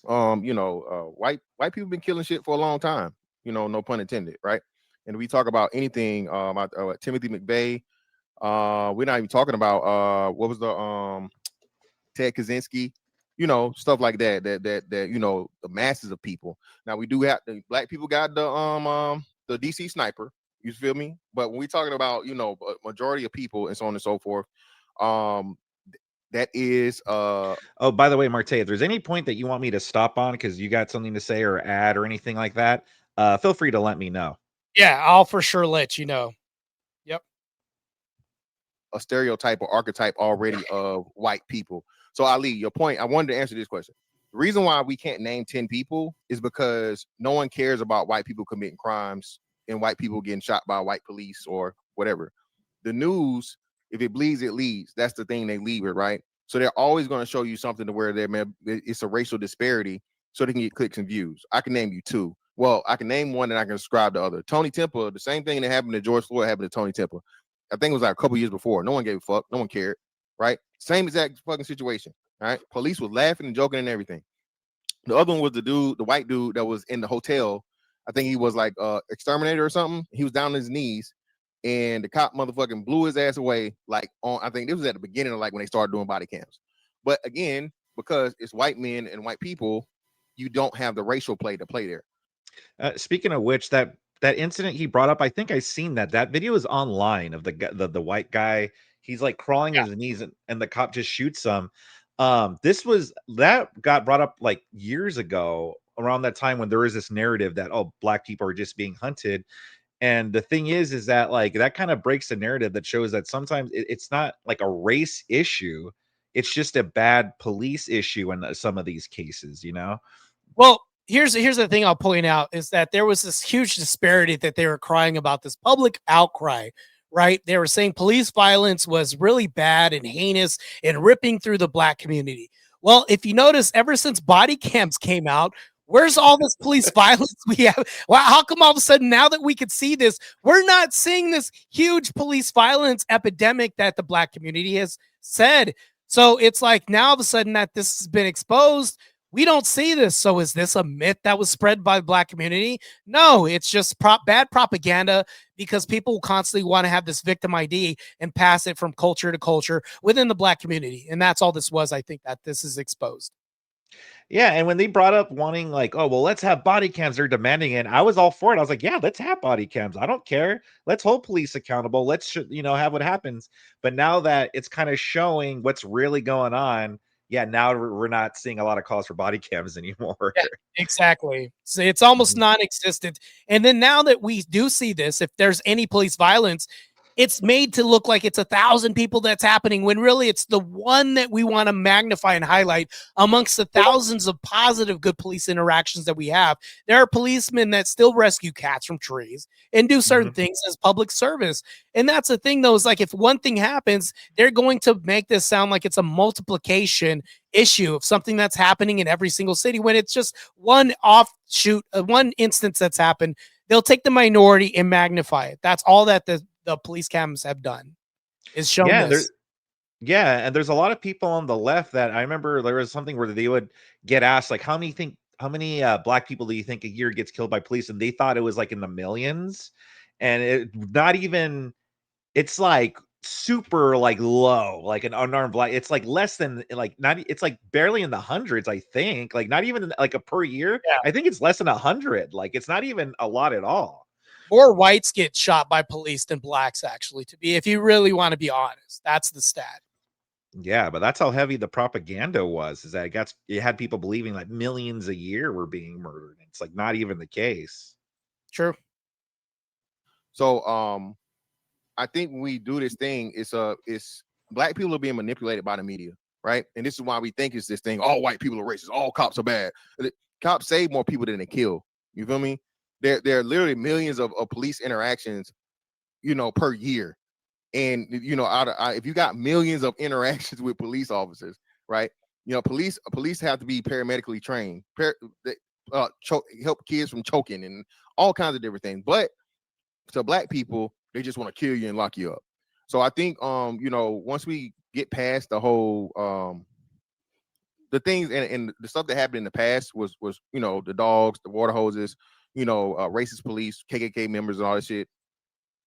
white people been killing shit for a long time. No pun intended, right? And we talk about anything, Timothy McVeigh. We're not even talking about what was the Ted Kaczynski, stuff like that. That the masses of people. Now we do have the black people got the DC sniper. You feel me? But when we talking about a majority of people and so on and so forth, um, that is Oh, by the way, Marte, if there's any point that you want me to stop on because you got something to say or add or anything like that, feel free to let me know. Yeah, I'll for sure let you know. Yep. a stereotype or archetype already of white people. So Ali, your point, I wanted to answer this question. The reason why we can't name 10 people is because no one cares about white people committing crimes and white people getting shot by white police or whatever. The news, if it bleeds, it leads. That's the thing they lead with, right? So they're always going to show you something to where it's a racial disparity so they can get clicks and views. I can name you two. Well, I can name one and I can describe the other. Tony Temple, the same thing that happened to George Floyd happened to Tony Temple. I think it was like a couple years before. No one gave a fuck. No one cared. Right? Same exact fucking situation. All right. Police was laughing and joking and everything. The other one was the white dude that was in the hotel. I think he was like exterminator or something. He was down on his knees, and the cop motherfucking blew his ass away. Like on, I think this was at the beginning of like when they started doing body cams. But again, because it's white men and white people, you don't have the racial play to play there. Speaking of which, that incident he brought up, I think I seen that video is online of the white guy. He's like crawling Yeah. his knees, and the cop just shoots him. That got brought up like years ago around that time when there was this narrative that, oh, black people are just being hunted. And the thing is that like that kind of breaks the narrative that shows that sometimes it's not like a race issue. It's just a bad police issue in some of these cases, you know? Well, here's the thing I'll point out is that there was this huge disparity that they were crying about, this public outcry, right? They were saying police violence was really bad and heinous and ripping through the black community. Well, if you notice, ever since body cams came out, where's all this police violence we have? Well, how come all of a sudden now that we could see this, we're not seeing this huge police violence epidemic that the black community has said? So it's like now all of a sudden that this has been exposed, we don't see this. So is this a myth that was spread by the black community? No, it's just bad propaganda because people constantly want to have this victim ID and pass it from culture to culture within the black community. And that's all this was. I think that this is exposed. Yeah, and when they brought up wanting like, oh well, let's have body cams, they're demanding it. I was all for it. I was like, yeah, let's have body cams. I don't care. Let's hold police accountable. Let's have what happens. But now that it's kind of showing what's really going on, yeah, now we're not seeing a lot of calls for body cams anymore. Yeah, exactly. So it's almost Mhm. non-existent. And then now that we do see this, if there's any police violence, it's made to look like it's 1,000 people that's happening when really it's the one that we want to magnify and highlight amongst the thousands of positive good police interactions that we have. There are policemen that still rescue cats from trees and do certain Mhm. things as public service. And that's the thing though, is like if one thing happens, they're going to make this sound like it's a multiplication issue of something that's happening in every single city when it's just one offshoot, one instance that's happened. They'll take the minority and magnify it. That's all that the police cams have done is shown Yeah, this. yeah, and there's a lot of people on the left that I remember there was something where they would get asked like how many black people do you think a year gets killed by police, and they thought it was like in the millions, and it not even, it's like super like low, like an unarmed black, it's like less than like not it's like barely in the hundreds, I think, like not even like a per year. Yeah. I think it's less than 100, like it's not even a lot at all. More whites get shot by police than blacks, actually, to be, if you really want to be honest. That's the stat. Yeah, but that's how heavy the propaganda was, is that it had people believing like millions a year were being murdered. It's like not even the case. True. So I think when we do this thing, it's black people are being manipulated by the media, right? And this is why we think it's this thing. All white people are racist. All cops are bad. Cops save more people than they kill. You feel me? There are literally millions of police interactions, per year. And if you got millions of interactions with police officers, right? Police have to be paramedically trained, help kids from choking and all kinds of different things. But to black people, they just want to kill you and lock you up. So I think once we get past the whole the things and the stuff that happened in the past was the dogs, the water hoses, racist police, KKK members, and all that shit.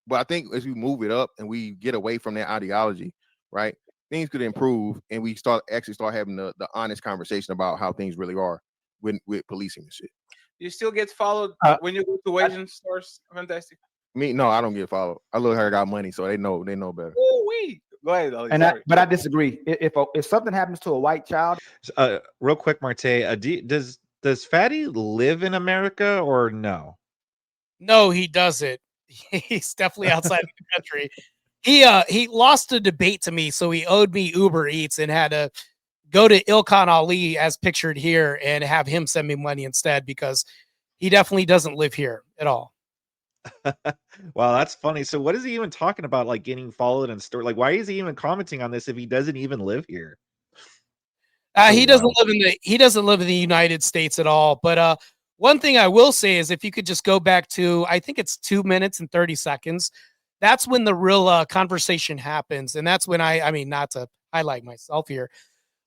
But I think as we move it up and we get away from that ideology, right, things could improve, and we start having the honest conversation about how things really are with policing and shit. You still get followed when you go to Asian stores? Fantastic. Me, no, I don't get followed. I look like I got money, so they know better. Oh, wait. Go ahead, Ali. But I disagree. If something happens to a white child, real quick, Marte, does Fatty live in America or no? No, he doesn't. He's definitely outside the country. He lost a debate to me, so he owed me Uber Eats and had to go to Ilkhan Ali as pictured here and have him send me money instead because he definitely doesn't live here at all. Wow, that's funny. So what is he even talking about, like getting followed and store? Like, why is he even commenting on this if he doesn't even live here? He doesn't live in the United States at all. But one thing I will say is if you could just go back to, I think it's 2 minutes and 30 seconds. That's when the real conversation happens. And that's when I mean, not to highlight myself here,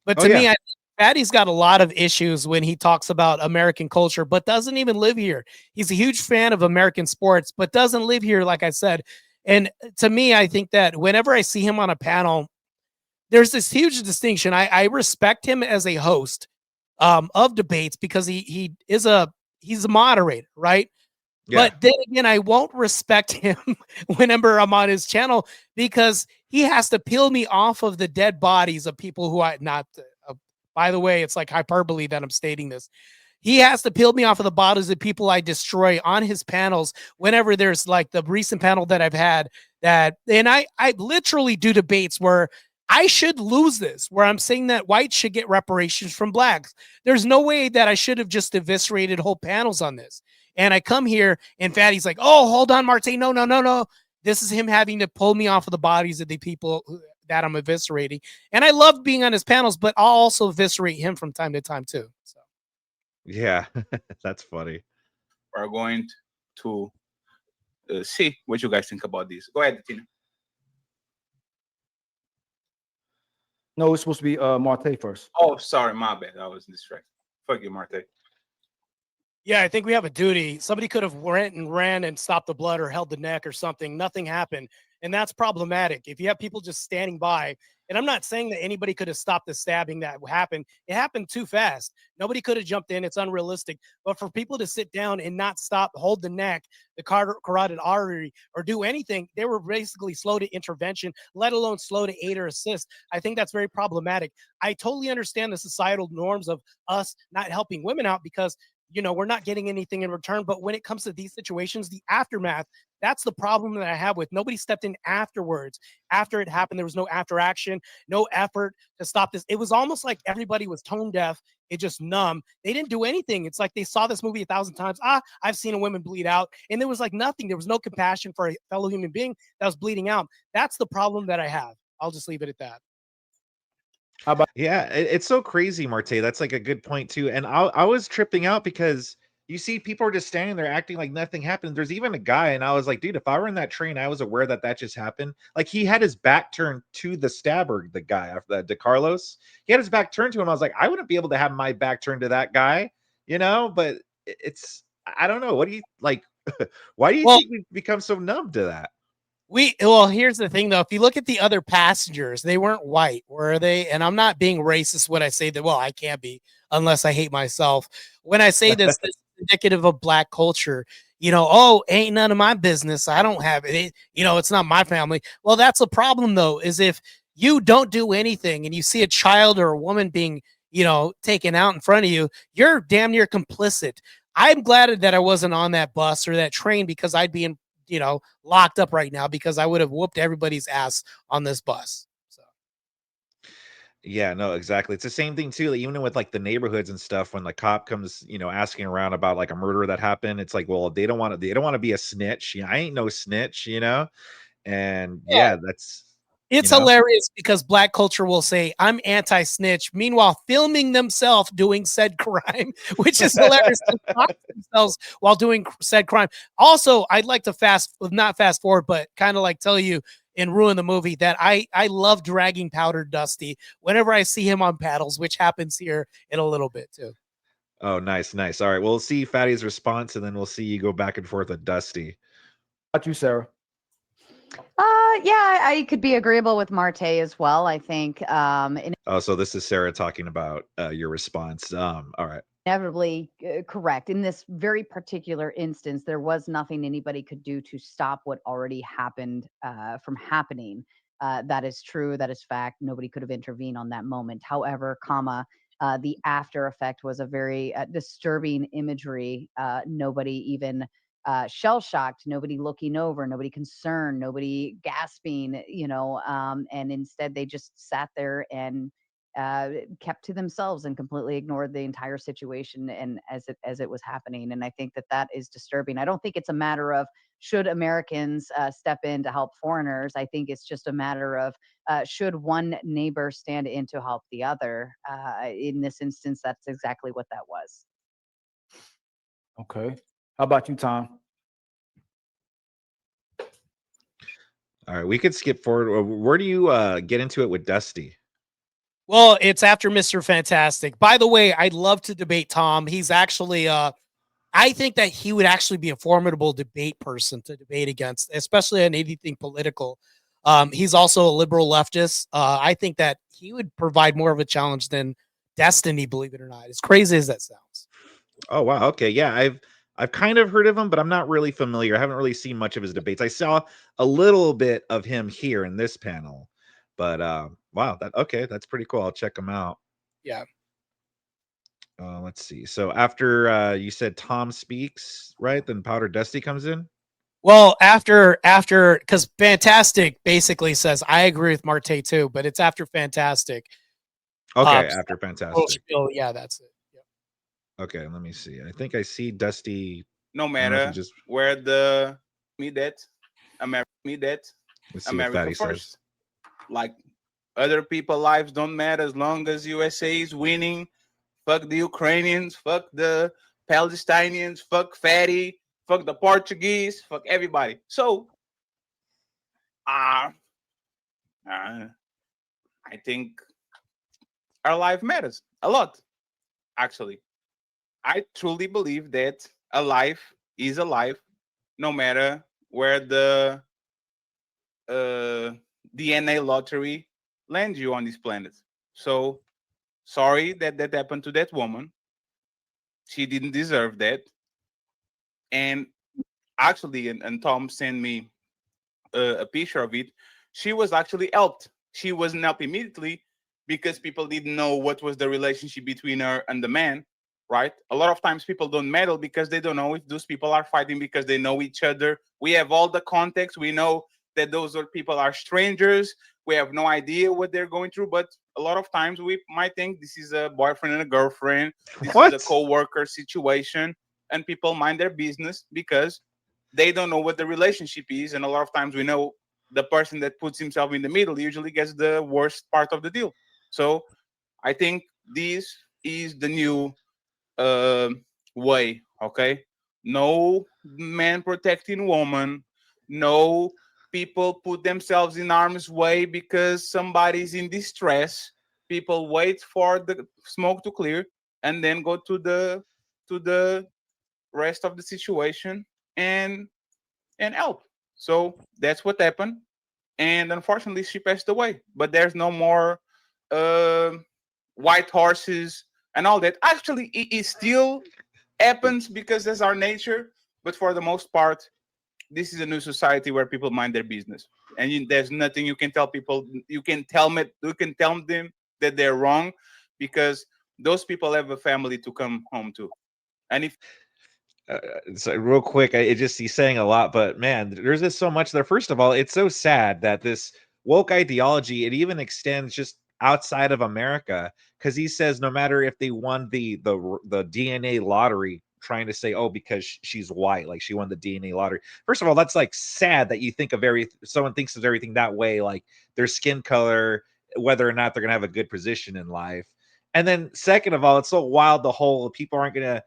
but to me, Fatty's got a lot of issues when he talks about American culture, but doesn't even live here. He's a huge fan of American sports, but doesn't live here, like I said. And to me, I think that whenever I see him on a panel, there's this huge distinction. I respect him as a host of debates because he's a moderator, right? Yeah. But then again, I won't respect him whenever I'm on his channel because he has to peel me off of the dead bodies of people who I not. By the way, it's like hyperbole that I'm stating this. He has to peel me off of the bodies of people I destroy on his panels whenever there's like the recent panel that I've had and I literally do debates where I should lose this, where I'm saying that whites should get reparations from blacks. There's no way that I should have just eviscerated whole panels on this. And I come here and Fatty's like, oh, hold on, Marte. No. This is him having to pull me off of the bodies of the people that I'm eviscerating. And I love being on his panels, but I'll also eviscerate him from time to time too. So, yeah, that's funny. We're going to see what you guys think about this. Go ahead, Tina. No, it's supposed to be Marte first. Oh, sorry, my bad. I was distracted. Fuck you, Marte. Yeah, I think we have a duty. Somebody could have ran and stopped the blood or held the neck or something. Nothing happened. And that's problematic. If you have people just standing by, and I'm not saying that anybody could have stopped the stabbing that happened. It happened too fast. Nobody could have jumped in. It's unrealistic. But for people to sit down and not stop, hold the neck, the carotid artery, or do anything, they were basically slow to intervention, let alone slow to aid or assist. I think that's very problematic. I totally understand the societal norms of us not helping women out because we're not getting anything in return. But when it comes to these situations, the aftermath, that's the problem that I have with nobody stepped in afterwards. After it happened, there was no after action, no effort to stop this. It was almost like everybody was tone deaf. It just numb. They didn't do anything. It's like they saw this movie 1,000 times. I've seen a woman bleed out. And there was like nothing. There was no compassion for a fellow human being that was bleeding out. That's the problem that I have. I'll just leave it at that. Yeah, it's so crazy, Marte. That's like a good point too. And I was tripping out because you see people are just standing there acting like nothing happened. There's even a guy, and I was like, dude, if I were in that train, I was aware that just happened. Like he had his back turned to the stabber, the guy after De Carlos. He had his back turned to him. I was like, I wouldn't be able to have my back turned to that guy, But it's I don't know. What do you like? Why do you think we've become so numb to that? Here's the thing, though. If you look at the other passengers, they weren't white, were they? And I'm not being racist when I say that, I can't be unless I hate myself. When I say this, this is indicative of black culture. Ain't none of my business. I don't have it. It's not my family. Well, that's a problem, though, is if you don't do anything and you see a child or a woman being, taken out in front of you, you're damn near complicit. I'm glad that I wasn't on that bus or that train because I'd be in locked up right now because I would have whooped everybody's ass on this bus. So, yeah, no, exactly. It's the same thing too. Like, even with like the neighborhoods and stuff, when the cop comes, asking around about like a murder that happened, it's like, well, they don't want to be a snitch. I ain't no snitch, and yeah that's. It's hilarious because black culture will say, I'm anti-snitch. Meanwhile, filming themselves doing said crime, which is hilarious to talk to themselves while doing said crime. Also, I'd like to not fast forward, but kind of like tell you, and ruin the movie that I love dragging Powder Dusty whenever I see him on paddles, which happens here in a little bit too. Oh, nice, nice. All right, we'll see Fatty's response, and then we'll see you go back and forth with Dusty. How about you, Sarah? Yeah, I could be agreeable with Marte as well. I think Oh, so this is Sarah talking about your response. All right. inevitably correct. In this very particular instance, there was nothing anybody could do to stop what already happened from happening. That is true. That is fact. Nobody could have intervened on that moment. However, the after effect was a very disturbing imagery. Nobody even shell-shocked, nobody looking over, nobody concerned, nobody gasping, and instead they just sat there and kept to themselves and completely ignored the entire situation and as it was happening. And I think that is disturbing. I don't think it's a matter of should Americans step in to help foreigners. I think it's just a matter of should one neighbor stand in to help the other. In this instance, that's exactly what that was. Okay. How about you, Tom? All right, we could skip forward. Where do you get into it with Dusty? Well, it's after Mr. Fantastic. By the way, I'd love to debate Tom. He's actually I think that he would actually be a formidable debate person to debate against, especially on anything political. He's also a liberal leftist. I think that he would provide more of a challenge than Destiny, believe it or not. As crazy as that sounds. Oh wow, okay, yeah, I've kind of heard of him, but I'm not really familiar. I haven't really seen much of his debates. I saw a little bit of him here in this panel, but wow, that's pretty cool. I'll check him out. Yeah. Let's see. So after you said Tom speaks, right? Then Powder Dusty comes in. Well, after because Fantastic basically says I agree with Marte too, but it's after Fantastic. Okay, after Fantastic. Yeah, that's it. Yep. Okay, let me see. I think I see Dusty. No matter where the America Let's see what Fatty first. says. Like other people's lives don't matter as long as USA is winning. Fuck the Ukrainians, fuck the Palestinians, fuck Fatty, fuck the Portuguese, fuck everybody. So I think our life matters a lot. Actually, I truly believe that a life is a life, no matter where the DNA lottery lands you on this planet. So sorry that happened to that woman. She didn't deserve that. And actually, and Tom sent me a picture of it. She was actually helped. She wasn't helped immediately because people didn't know what was the relationship between her and the man, right? A lot of times people don't meddle because they don't know if those people are fighting because they know each other. We have all the context. We know that those people are strangers. We have no idea what they're going through, but a lot of times we might think this is a boyfriend and a girlfriend. This is a co-worker situation, and people mind their business because they don't know what the relationship is. And a lot of times we know the person that puts himself in the middle usually gets the worst part of the deal. So I think this is the new way, okay? No man protecting woman, no people put themselves in harm's way because somebody's in distress. People wait for the smoke to clear and then go to the rest of the situation and help. So that's what happened. And unfortunately she passed away. But there's no more white horses and all that. Actually, it still happens because that's our nature. But for the most part, this is a new society where people mind their business, and there's nothing you can tell people. You can tell them that they're wrong, because those people have a family to come home to. And if so real quick, he's saying a lot, but man, there's just so much there. First of all, it's so sad that this woke ideology, it even extends just outside of America, because he says no matter if they won the DNA lottery, trying to say, oh, because she's white, like she won the DNA lottery. First of all, that's like sad that you think of someone thinks of everything that way, like their skin color, whether or not they're gonna have a good position in life. And then second of all, it's so wild the whole people aren't gonna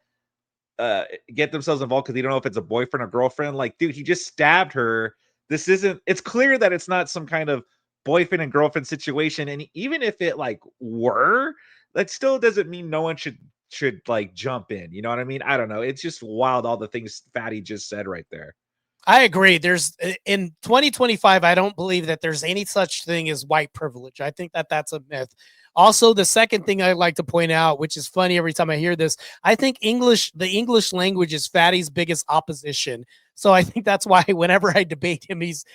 get themselves involved because they don't know if it's a boyfriend or girlfriend. Like, dude, he just stabbed her this isn't. It's clear that it's not some kind of boyfriend and girlfriend situation, and even if it like were, that still doesn't mean no one should like jump in. You know what I mean? I don't know. It's just wild all the things Fatty just said right there. I agree. There's in 2025, I don't believe that there's any such thing as white privilege. I think that that's a myth. Also, the second thing I'd like to point out, which is funny every time I hear this, I think the English language is Fatty's biggest opposition. So I think that's why whenever I debate him, he's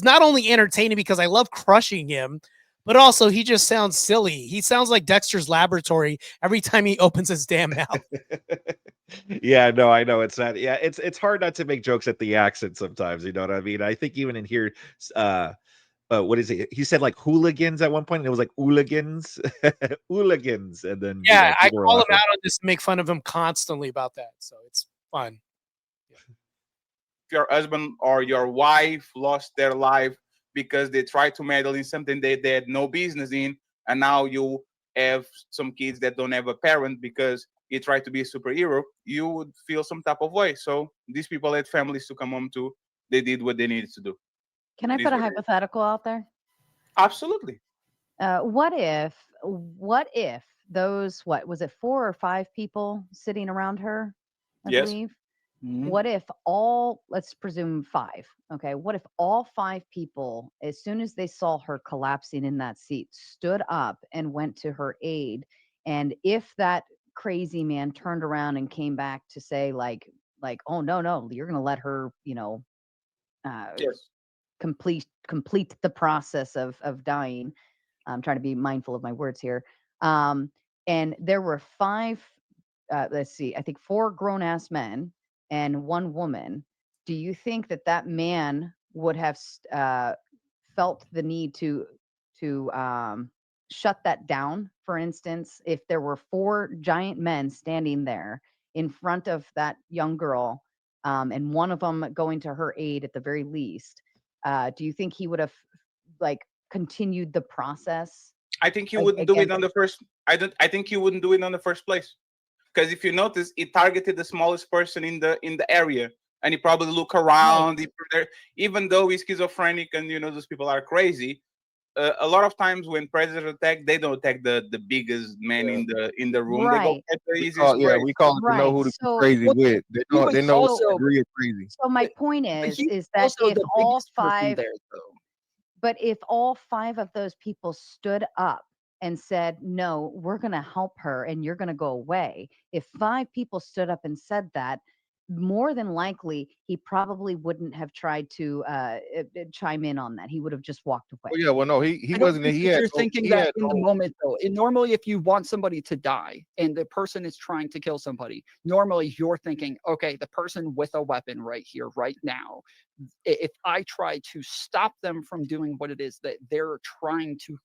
not only entertaining because I love crushing him, but also he just sounds silly. He sounds like Dexter's Laboratory every time he opens his damn mouth. Yeah, no, I know it's not. Yeah, it's hard not to make jokes at the accent sometimes. You know what I mean? I think even in here, what is it? He said like hooligans at one point, and it was like hooligans, hooligans, and then Yeah, I people were call him laughing. out on this, make fun of him constantly about that. So it's fun. If your husband or your wife lost their life because they tried to meddle in something they had no business in, and now you have some kids that don't have a parent because he tried to be a superhero, you would feel some type of way. So these people had families to come home to. They did what they needed to do. Can I It is put a what it is. hypothetical out there? Absolutely. What if those, what was it, 4 or 5 people sitting around her, I Yes. believe? Mhm. What if let's presume 5, okay? What if all 5 people, as soon as they saw her collapsing in that seat, stood up and went to her aid? And if that crazy man turned around and came back to say oh, no, you're going to let her, Yes. complete the process of dying. I'm trying to be mindful of my words here. And there were 5, let's see, I think 4 grown ass men and 1 woman. Do you think that man would have felt the need to shut that down? For instance, if there were 4 giant men standing there in front of that young girl, and one of them going to her aid at the very least, do you think he would have like continued the process I think he wouldn't do it on the first. I think he wouldn't do it on the first place, because if you notice, it targeted the smallest person in the area, and he probably look around. Even though he's schizophrenic and those people are crazy, a lot of times when predators attack, they don't attack the biggest man in the room. They go Right. at the easiest prey. We call it to know Right. who to be So, crazy Well, with. They he know was they know also- the degree of crazy. so my But- point but is he was that also if the all biggest person 5 there, though. but if all 5 of those people stood up and said, no, we're going to help her and you're going to go away. If 5 people stood up and said that, more than likely, he probably wouldn't have tried to chime in on that. He would have just walked away. Well, yeah, well, no, he I don't wasn't. think He that had you're no- thinking he that had in the no- moment, though. And normally, if you want somebody to die and the person is trying to kill somebody, normally you're thinking, okay, the person with a weapon right here, right now, if I try to stop them from doing what it is that they're trying to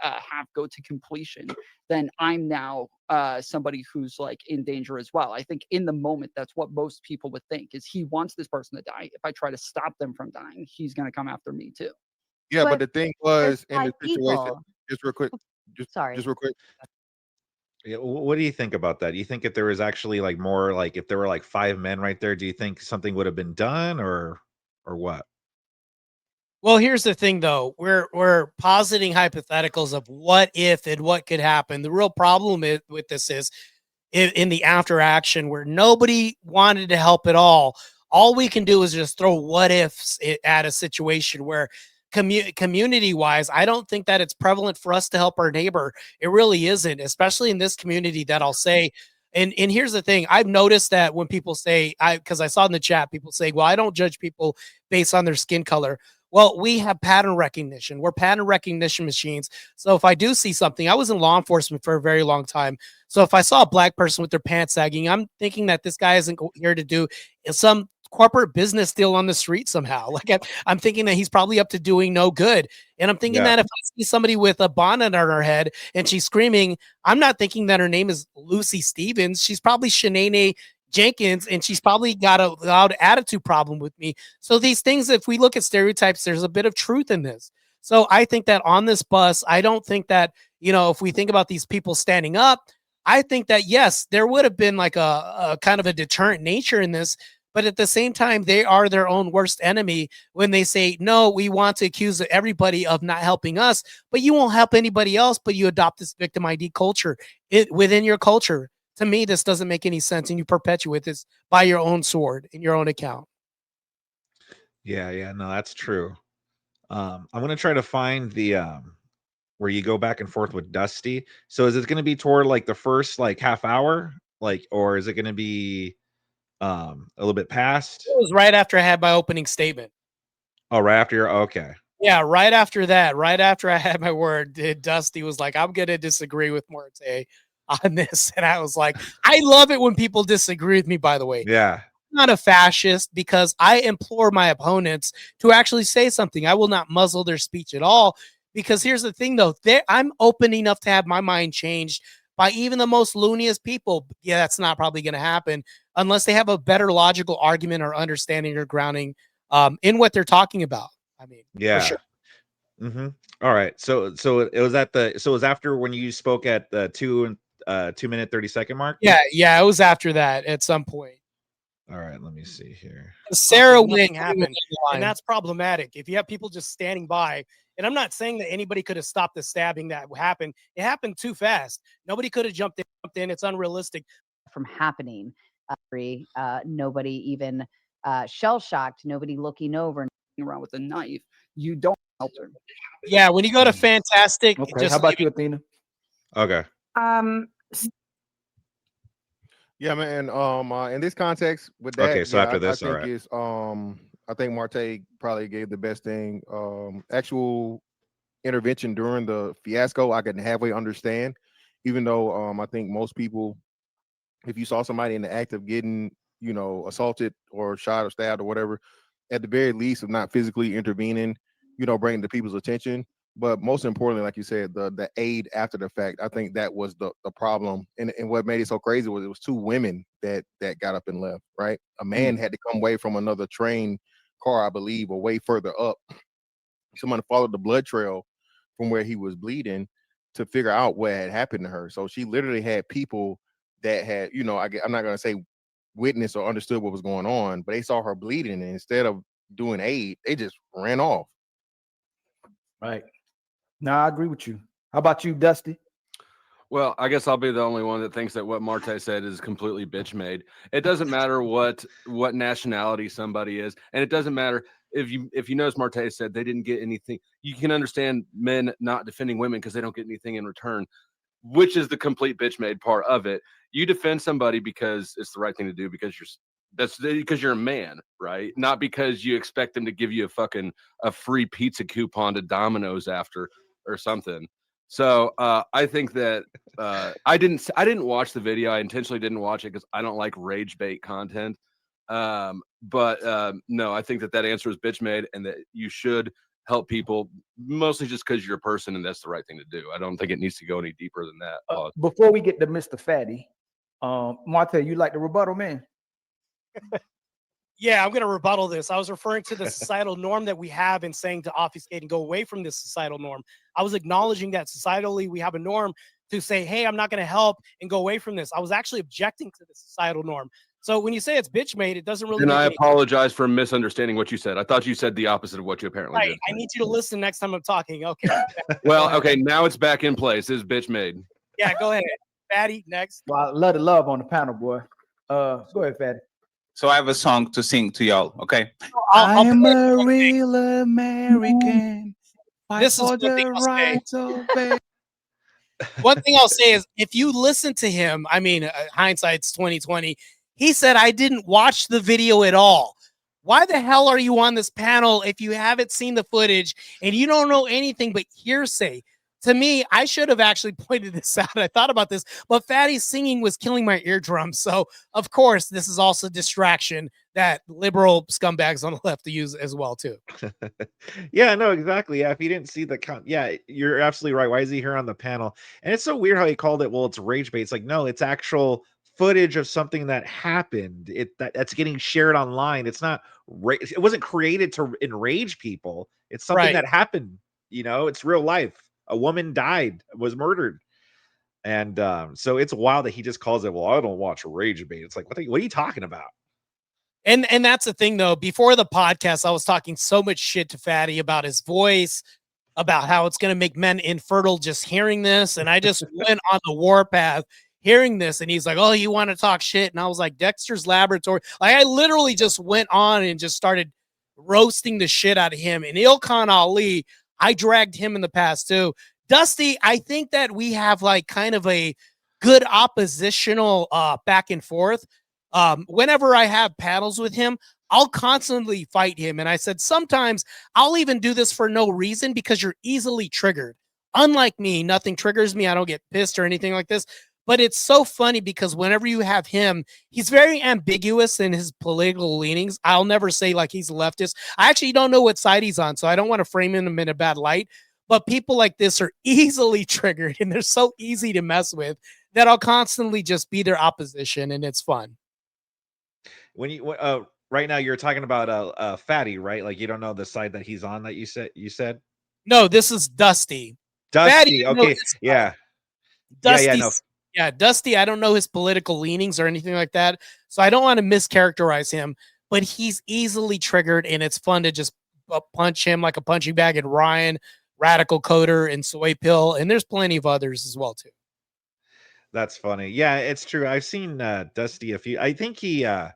have go to completion, then I'm now somebody who's like in danger as well. I think in the moment, that's what most people would think is he wants this person to die. If I try to stop them from dying, he's going to come after me too. Yeah, but But the thing there's was in the 5 situation. people. Just real quick. Sorry. Just real quick. Yeah, what do you think about that? Do you think if there was actually like more, like if there were like 5 men right there, do you think something would have been done or what? Well, here's the thing, though. We're positing hypotheticals of what if and what could happen. The real problem with this is in the after action where nobody wanted to help at all. All we can do is just throw what ifs at a situation where community wise, I don't think that it's prevalent for us to help our neighbor. It really isn't, especially in this community that I'll say. And here's the thing. I've noticed that when people say, because I saw in the chat, people say, well, I don't judge people based on their skin color. Well, we have pattern recognition. We're pattern recognition machines. So if I do see something, I was in law enforcement for a very long time. So if I saw a black person with their pants sagging, I'm thinking that this guy isn't here to do some corporate business deal on the street somehow. Like I'm thinking that he's probably up to doing no good. And I'm thinking that if I see somebody with a bonnet on her head and she's screaming, I'm not thinking that her name is Lucy Stevens. She's probably Shanae Jenkins, and she's probably got a loud attitude problem with me. So these things, if we look at stereotypes, there's a bit of truth in this. So I think that on this bus, I don't think that, if we think about these people standing up, I think that, yes, there would have been like a kind of a deterrent nature in this, But at the same time, they are their own worst enemy when they say, no, we want to accuse everybody of not helping us, but you won't help anybody else, but you adopt this victim ID culture within your culture. To me, this doesn't make any sense, and you perpetuate this by your own sword in your own account. Yeah, no, that's true. I'm gonna try to find the where you go back and forth with Dusty. So is it gonna be toward like the first like half hour, like, or is it gonna be a little bit past? It was right after I had my opening statement. Oh, right after your okay. Yeah, right after that, right after I had my word, Dusty was like, I'm gonna disagree with Marte on this. And I was like, I love it when people disagree with me, by the way. Yeah. I'm not a fascist because I implore my opponents to actually say something. I will not muzzle their speech at all. Because here's the thing, though, I'm open enough to have my mind changed by even the most looniest people. Yeah, that's not probably going to happen unless they have a better logical argument or understanding or grounding in what they're talking about. I mean, yeah. for sure. Mm-hmm. All right. So it was it was after when you spoke at the 2 minute 30-second mark. Yeah, it was after that at some point. All right, let me see here. Sarah nothing happened, and that's problematic. If you have people just standing by, and I'm not saying that anybody could have stopped the stabbing that happened. It happened too fast. Nobody could have jumped in. It's unrealistic. From happening, nobody even shell-shocked, nobody looking over and around with a knife. You don't help her. Yeah, when you go to Fantastic, Okay, just how about you, Athena? Okay. Yeah, man. In this context, with that, Okay, so yeah, after this, I think all right. it's I think Marte probably gave the best thing. Actual intervention during the fiasco, I can halfway understand, even though I think most people, if you saw somebody in the act of getting, assaulted or shot or stabbed or whatever, at the very least, of not physically intervening, bringing to people's attention. But most importantly, like you said, the aid after the fact, I think that was the problem. And what made it so crazy was it was two women that got up and left, right? A man had to come away from another train car, I believe, or way further up. Someone followed the blood trail from where he was bleeding to figure out what had happened to her. So she literally had people that had, I'm not going to say witnessed or understood what was going on, but they saw her bleeding, and instead of doing aid, they just ran off. Right. No, I agree with you. How about you, Dusty? Well, I guess I'll be the only one that thinks that what Marte said is completely bitch made. It doesn't matter what nationality somebody is, and it doesn't matter if you notice Marte said they didn't get anything. You can understand men not defending women because they don't get anything in return, which is the complete bitch made part of it. You defend somebody because it's the right thing to do because you're a man, right? Not because you expect them to give you a free pizza coupon to Domino's after or something. So I think that I didn't watch the video. I intentionally didn't watch it because I don't like rage bait content. But no, I think that answer is bitch made, and that you should help people mostly just because you're a person, and that's the right thing to do. I don't think it needs to go any deeper than that. Before we get to Mr. Fatty, Marte, you like the rebuttal, man? Yeah, I'm going to rebuttal this. I was referring to the societal norm that we have in saying to obfuscate and go away from this societal norm. I was acknowledging that societally we have a norm to say, hey, I'm not going to help and go away from this. I was actually objecting to the societal norm. So when you say it's bitch made, it doesn't really. And I apologize for misunderstanding what you said. I thought you said the opposite of what you apparently did. I need you to listen next time I'm talking. Okay. Well, okay, now it's back in place. It's bitch made. Yeah, go ahead. Fatty, next. Well, I love the love on the panel, boy. Go ahead, Fatty. So I have a song to sing to y'all. Okay. I'll I'm a real American. This is for the rights of one thing I'll say is if you listen to him, I mean, hindsight's 2020. He said, I didn't watch the video at all. Why the hell are you on this panel if you haven't seen the footage and you don't know anything but hearsay? To me, I should have actually pointed this out. I thought about this, but Fatty's singing was killing my eardrums. So, of course, this is also distraction that liberal scumbags on the left to use as well, too. Yeah, no, exactly. Yeah, if you didn't see yeah, you're absolutely right. Why is he here on the panel? And it's so weird how he called it, well, it's rage bait. It's like, no, it's actual footage of something that happened. That's getting shared online. It's not, it wasn't created to enrage people. It's something that happened. It's real life. A woman died, was murdered. And so it's wild that he just calls it, well, I don't watch rage bait. It's like, what are you talking about? And that's the thing though. Before the podcast, I was talking so much shit to Fatty about his voice, about how it's going to make men infertile just hearing this, and I just went on the warpath hearing this, and he's like, "Oh, you want to talk shit?" And I was like, "Dexter's Laboratory." Like I literally just went on and just started roasting the shit out of him. And Ilkhan Ali, I dragged him in the past too. Dusty, I think that we have like kind of a good oppositional back and forth. Whenever I have panels with him, I'll constantly fight him. And I said, sometimes I'll even do this for no reason because you're easily triggered. Unlike me, nothing triggers me. I don't get pissed or anything like this. But it's so funny because whenever you have him, he's very ambiguous in his political leanings. I'll never say like he's a leftist. I actually don't know what side he's on, so I don't want to frame him in a bad light. But people like this are easily triggered, and they're so easy to mess with that I'll constantly just be their opposition, and it's fun. When you right now you're talking about Fatty, right? Like you don't know the side that he's on that you said. No, this is Dusty. Dusty, Fatty, I know okay, his side. yeah. Dusty, No. yeah, Dusty, I don't know his political leanings or anything like that, so I don't want to mischaracterize him, but he's easily triggered, and it's fun to just punch him like a punching bag at Ryan, Radical Coder, and Soy Pill, and there's plenty of others as well, too. That's funny. Yeah, it's true. I've seen Dusty a few. I think he I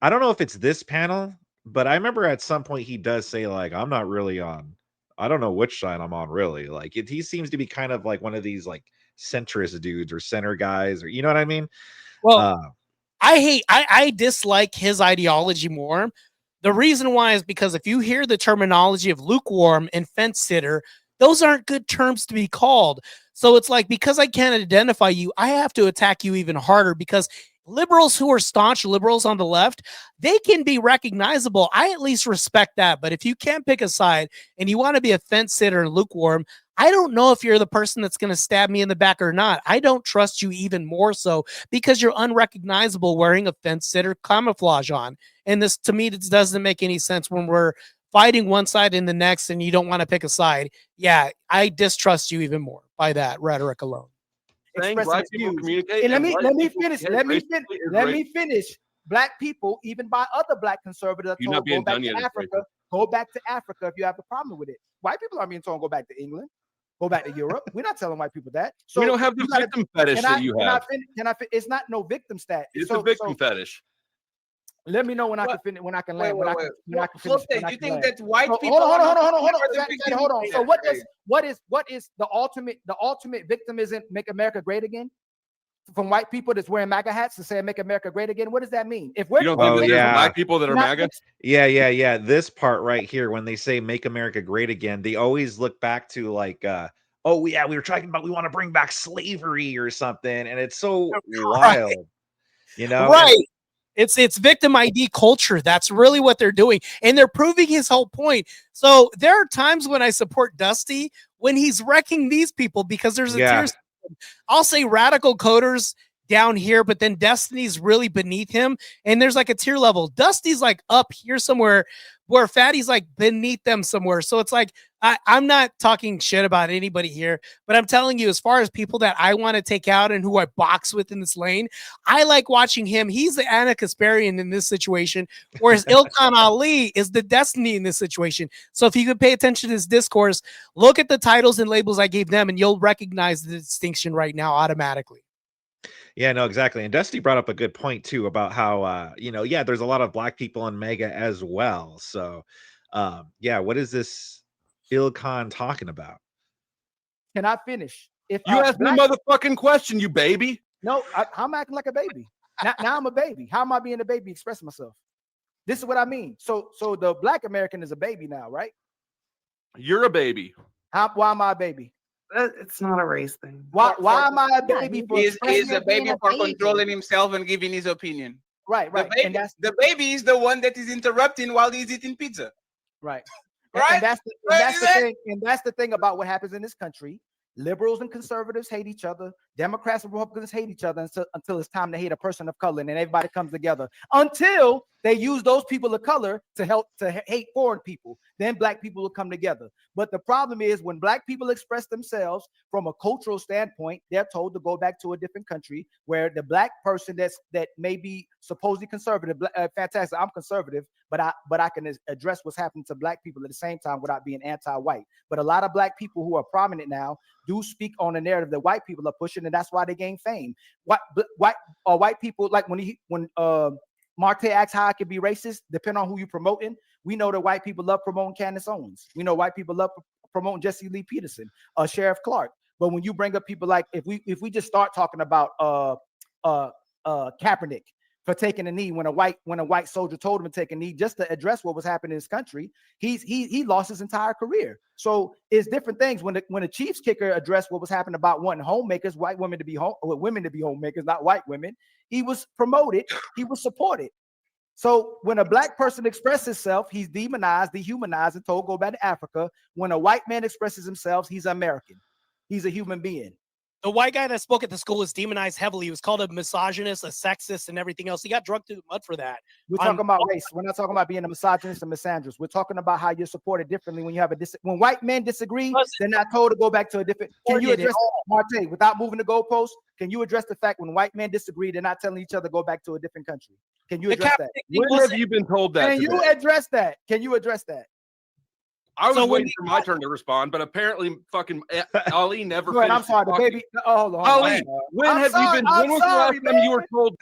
don't know if it's this panel, but I remember at some point he does say like, I'm not really on, I don't know which side I'm on really. Like he seems to be kind of like one of these like centrist dudes or center guys, or you know what I mean? Well, I dislike his ideology more. The reason why is because if you hear the terminology of lukewarm and fence sitter, those aren't good terms to be called. So it's like, because I can't identify you, I have to attack you even harder, because liberals who are staunch liberals on the left, they can be recognizable. I at least respect that. But if you can't pick a side and you want to be a fence sitter and lukewarm, I don't know if you're the person that's going to stab me in the back or not. I don't trust you even more so because you're unrecognizable wearing a fence sitter camouflage on. And this, to me, this doesn't make any sense when we're fighting one side and the next and you don't want to pick a side. Yeah, I distrust you even more by that rhetoric alone. Saying Expressing black people views. communicate. And let and me white let me people finish. hate Let me racially finish. is Let racist. me finish. Black people, even by other black conservatives, You're told not being go back done to yet, it's Africa. Go back to Africa if you have a problem with it. White people aren't being told go back to England, go back to Europe. We're not telling white people that. So We don't have the you gotta- victim fetish that you have. It's not no victim stat. It's a victim fetish. Let me know when I can What? finish. When I can Wait, land. wait, When wait. I can finish. Flote, when do I you can think land. that white So, people? hold on. are the Fatty, victims? hold on. So Yeah, what is the ultimate? The ultimate victim isn't make America great again. From white people that's wearing MAGA hats to say make America great again. What does that mean? If we're You don't Oh, think that there's yeah. black people that are not- MAGA? Yeah. This part right here, when they say make America great again, they always look back to like oh yeah, we were talking about we want to bring back slavery or something, and it's so wild, you know? Right. It's victim ID culture. That's really what they're doing. And they're proving his whole point. So there are times when I support Dusty when he's wrecking these people because there's a Yeah. tier system. I'll say Radical Coders down here, but then Destiny's really beneath him. And there's like a tier level. Dusty's like up here somewhere where Fatty's like beneath them somewhere. So it's like, I'm not talking shit about anybody here, but I'm telling you, as far as people that I want to take out and who I box with in this lane, I like watching him. He's the Anna Kasparian in this situation, whereas Ilkhan Ali is the Destiny in this situation. So if you could pay attention to this discourse, look at the titles and labels I gave them, and you'll recognize the distinction right now automatically. Yeah, no, exactly. And Dusty brought up a good point too about how yeah, there's a lot of black people in Mega as well. So yeah, what is this Ilkhan talking about? Can I finish? If You asked me a motherfucking question, you baby. No, I'm acting like a baby. Now I'm a baby. How am I being a baby expressing myself? This is what I mean. So the black American is a baby now, right? You're a baby. Why am I a baby? It's not a race thing. Why am I a baby? For He's expressing a baby being for baby? controlling himself and giving his opinion. Right. The baby is the one that is interrupting while he's eating pizza. Right. Right? And that's the thing. And that's the thing about what happens in this country. Liberals and conservatives hate each other. Democrats and Republicans hate each other until it's time to hate a person of color, and then everybody comes together until they use those people of color to hate foreign people. Then black people will come together. But the problem is when black people express themselves from a cultural standpoint, they're told to go back to a different country where the black person that may be supposedly conservative, fantastic, I'm conservative, but I can address what's happening to black people at the same time without being anti-white. But a lot of black people who are prominent now do speak on the narrative that white people are pushing, and that's why they gain fame. White people, like when Marte asks how I can be racist, depending on who you're promoting. We know that white people love promoting Candace Owens. We know white people love promoting Jesse Lee Peterson, Sheriff Clark. But when you bring up people like, if we just start talking about Kaepernick for taking a knee when a white soldier told him to take a knee just to address what was happening in his country, he lost his entire career. So it's different things. When the Chiefs kicker addressed what was happening about wanting homemakers, white women to be women to be homemakers, not white women, he was promoted, he was supported. So when a black person expresses himself, he's demonized, dehumanized, and told go back to Africa. When a white man expresses himself, he's American. He's a human being. The white guy that spoke at the school was demonized heavily. He was called a misogynist, a sexist, and everything else. He got drugged through the mud for that. We're talking about race. We're not talking about being a misogynist or misandrist. We're talking about how you're supported differently when you have when white men disagree, they're not told to go back to a different. Can you address Marte without moving the goalpost? Can you address the fact when white men disagree, they're not telling each other to go back to a different country? Can you address that? When have you been told that? Can you address that? Can you address that? I was waiting for my turn to respond, but apparently fucking Ali never finished. I'm sorry, the baby. Oh, hold on. Ali, when was the last time you were told?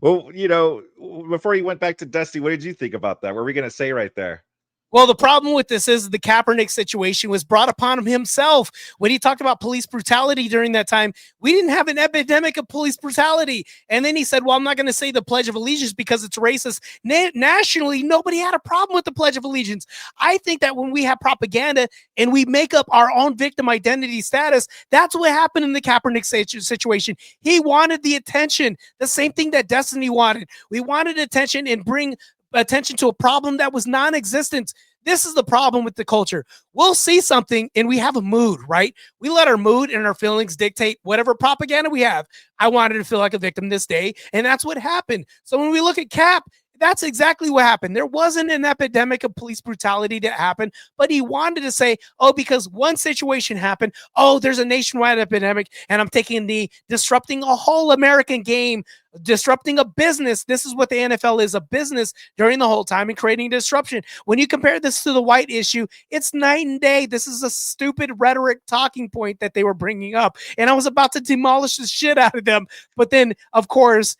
Well, you know, before you went back to Dusty, what did you think about that? What were we going to say right there? Well, the problem with this is the Kaepernick situation was brought upon him himself. When he talked about police brutality during that time, we didn't have an epidemic of police brutality. And then he said, well, I'm not going to say the Pledge of Allegiance because it's racist. Nationally, nobody had a problem with the Pledge of Allegiance. I think that when we have propaganda and we make up our own victim identity status, that's what happened in the Kaepernick situation. He wanted the attention, the same thing that Destiny wanted. We wanted attention and bring attention to a problem that was non-existent. This is the problem with the culture. We'll see something and we have a mood, right? We let our mood and our feelings dictate whatever propaganda we have. I wanted to feel like a victim this day, and that's what happened. So when we look at Cap, that's exactly what happened. There wasn't an epidemic of police brutality that happened, but he wanted to say, oh, because one situation happened, oh, there's a nationwide epidemic, and I'm taking the disrupting a whole American game, disrupting a business. This is what the NFL is, a business during the whole time and creating disruption. When you compare this to the white issue, it's night and day. This is a stupid rhetoric talking point that they were bringing up, and I was about to demolish the shit out of them. But then, of course,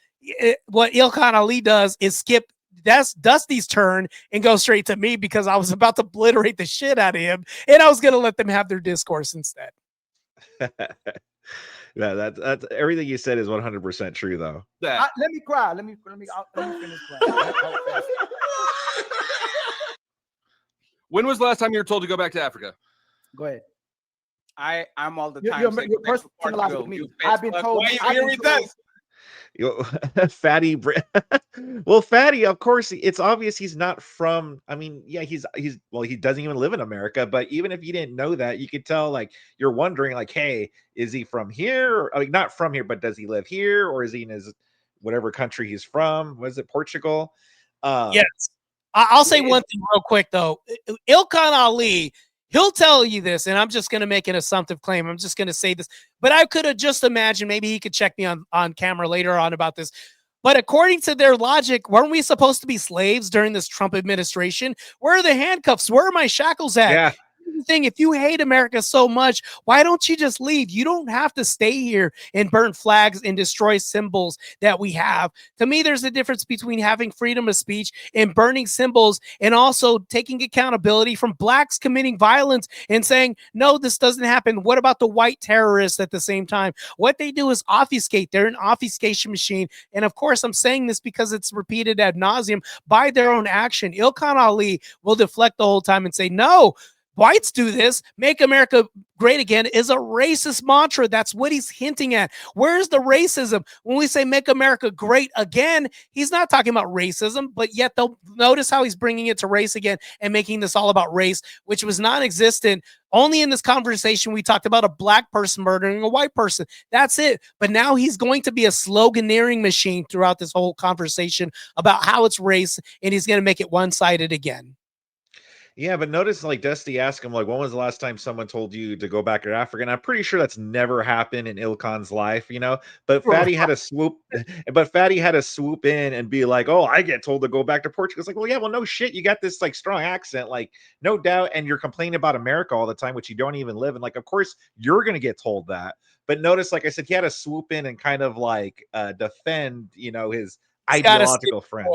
what Ilkan Ali does is skip Dusty's turn and go straight to me because I was about to obliterate the shit out of him, and I was going to let them have their discourse instead. Yeah, that's everything you said is 100% true, though. Let me cry. Let me finish crying. When was the last time you were told to go back to Africa? Go ahead. I'm all the time. You're personalized with me. I've been told. Why are you here with us? Fatty. Well, Fatty, of course, it's obvious he's not from. I mean, yeah, he doesn't even live in America. But even if you didn't know that, you could tell. Like, you're wondering, like, hey, is he from here? I mean, not from here, but does he live here, or is he in his whatever country he's from? Was it Portugal? Yes. I'll say one thing real quick though. Ilkan Ali, he'll tell you this, and I'm just going to make an assumptive claim. I'm just going to say this, but I could have just imagined, maybe he could check me on camera later on about this. But according to their logic, weren't we supposed to be slaves during this Trump administration? Where are the handcuffs? Where are my shackles at? Yeah. Thing, if you hate America so much, why don't you just leave? You don't have to stay here and burn flags and destroy symbols that we have. To me, there's a difference between having freedom of speech and burning symbols, and also taking accountability from blacks committing violence and saying, no, this doesn't happen. What about the white terrorists at the same time? What they do is obfuscate. They're an obfuscation machine. And of course, I'm saying this because it's repeated ad nauseum by their own action. Ilkan Ali will deflect the whole time and say, no, whites do this, make America great again, is a racist mantra. That's what he's hinting at. Where's the racism? When we say make America great again, he's not talking about racism, but yet they'll notice how he's bringing it to race again and making this all about race, which was non-existent. Only in this conversation, we talked about a black person murdering a white person. That's it. But now he's going to be a sloganeering machine throughout this whole conversation about how it's race, and he's going to make it one-sided again. Yeah, but notice like Dusty asked him, like, when was the last time someone told you to go back to Africa? And I'm pretty sure that's never happened in Ilkan's life, you know. But Fatty had to swoop, in and be like, oh, I get told to go back to Portugal. It's like, well, yeah, well, no shit. You got this like strong accent, like, no doubt, and you're complaining about America all the time, which you don't even live in. Like, of course, you're gonna get told that. But notice, like I said, he had to swoop in and kind of like defend, you know, his ideological friend.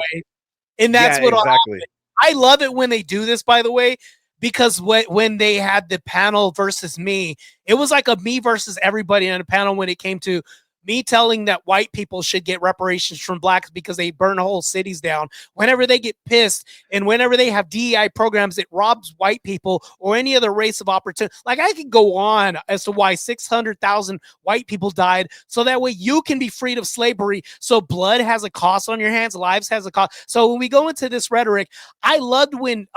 And that's what exactly. I love it when they do this, by the way, because when they had the panel versus me, it was like a me versus everybody on a panel when it came to me telling that white people should get reparations from blacks because they burn whole cities down. Whenever they get pissed and whenever they have DEI programs, it robs white people or any other race of opportunity. Like, I could go on as to why 600,000 white people died, so that way you can be freed of slavery. So blood has a cost on your hands, lives has a cost. So when we go into this rhetoric, I loved when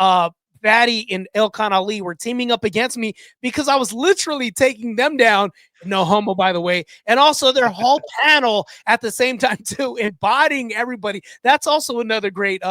Fatty and Ilkan Ali were teaming up against me because I was literally taking them down. No homo, by the way. And also their whole panel at the same time, too, embodying everybody. That's also another great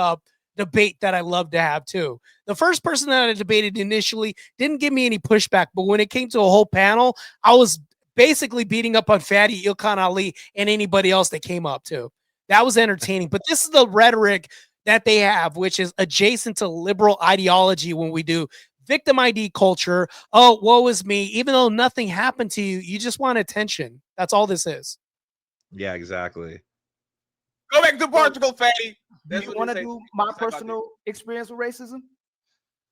debate that I love to have, too. The first person that I debated initially didn't give me any pushback, but when it came to a whole panel, I was basically beating up on Fatty, Ilkan Ali, and anybody else that came up, too. That was entertaining. But this is the rhetoric that they have, which is adjacent to liberal ideology when we do victim ID culture. Oh, woe is me. Even though nothing happened to you, you just want attention. That's all this is. Yeah, exactly. Go back to Portugal, Fatty. Do you want to do my personal experience with racism?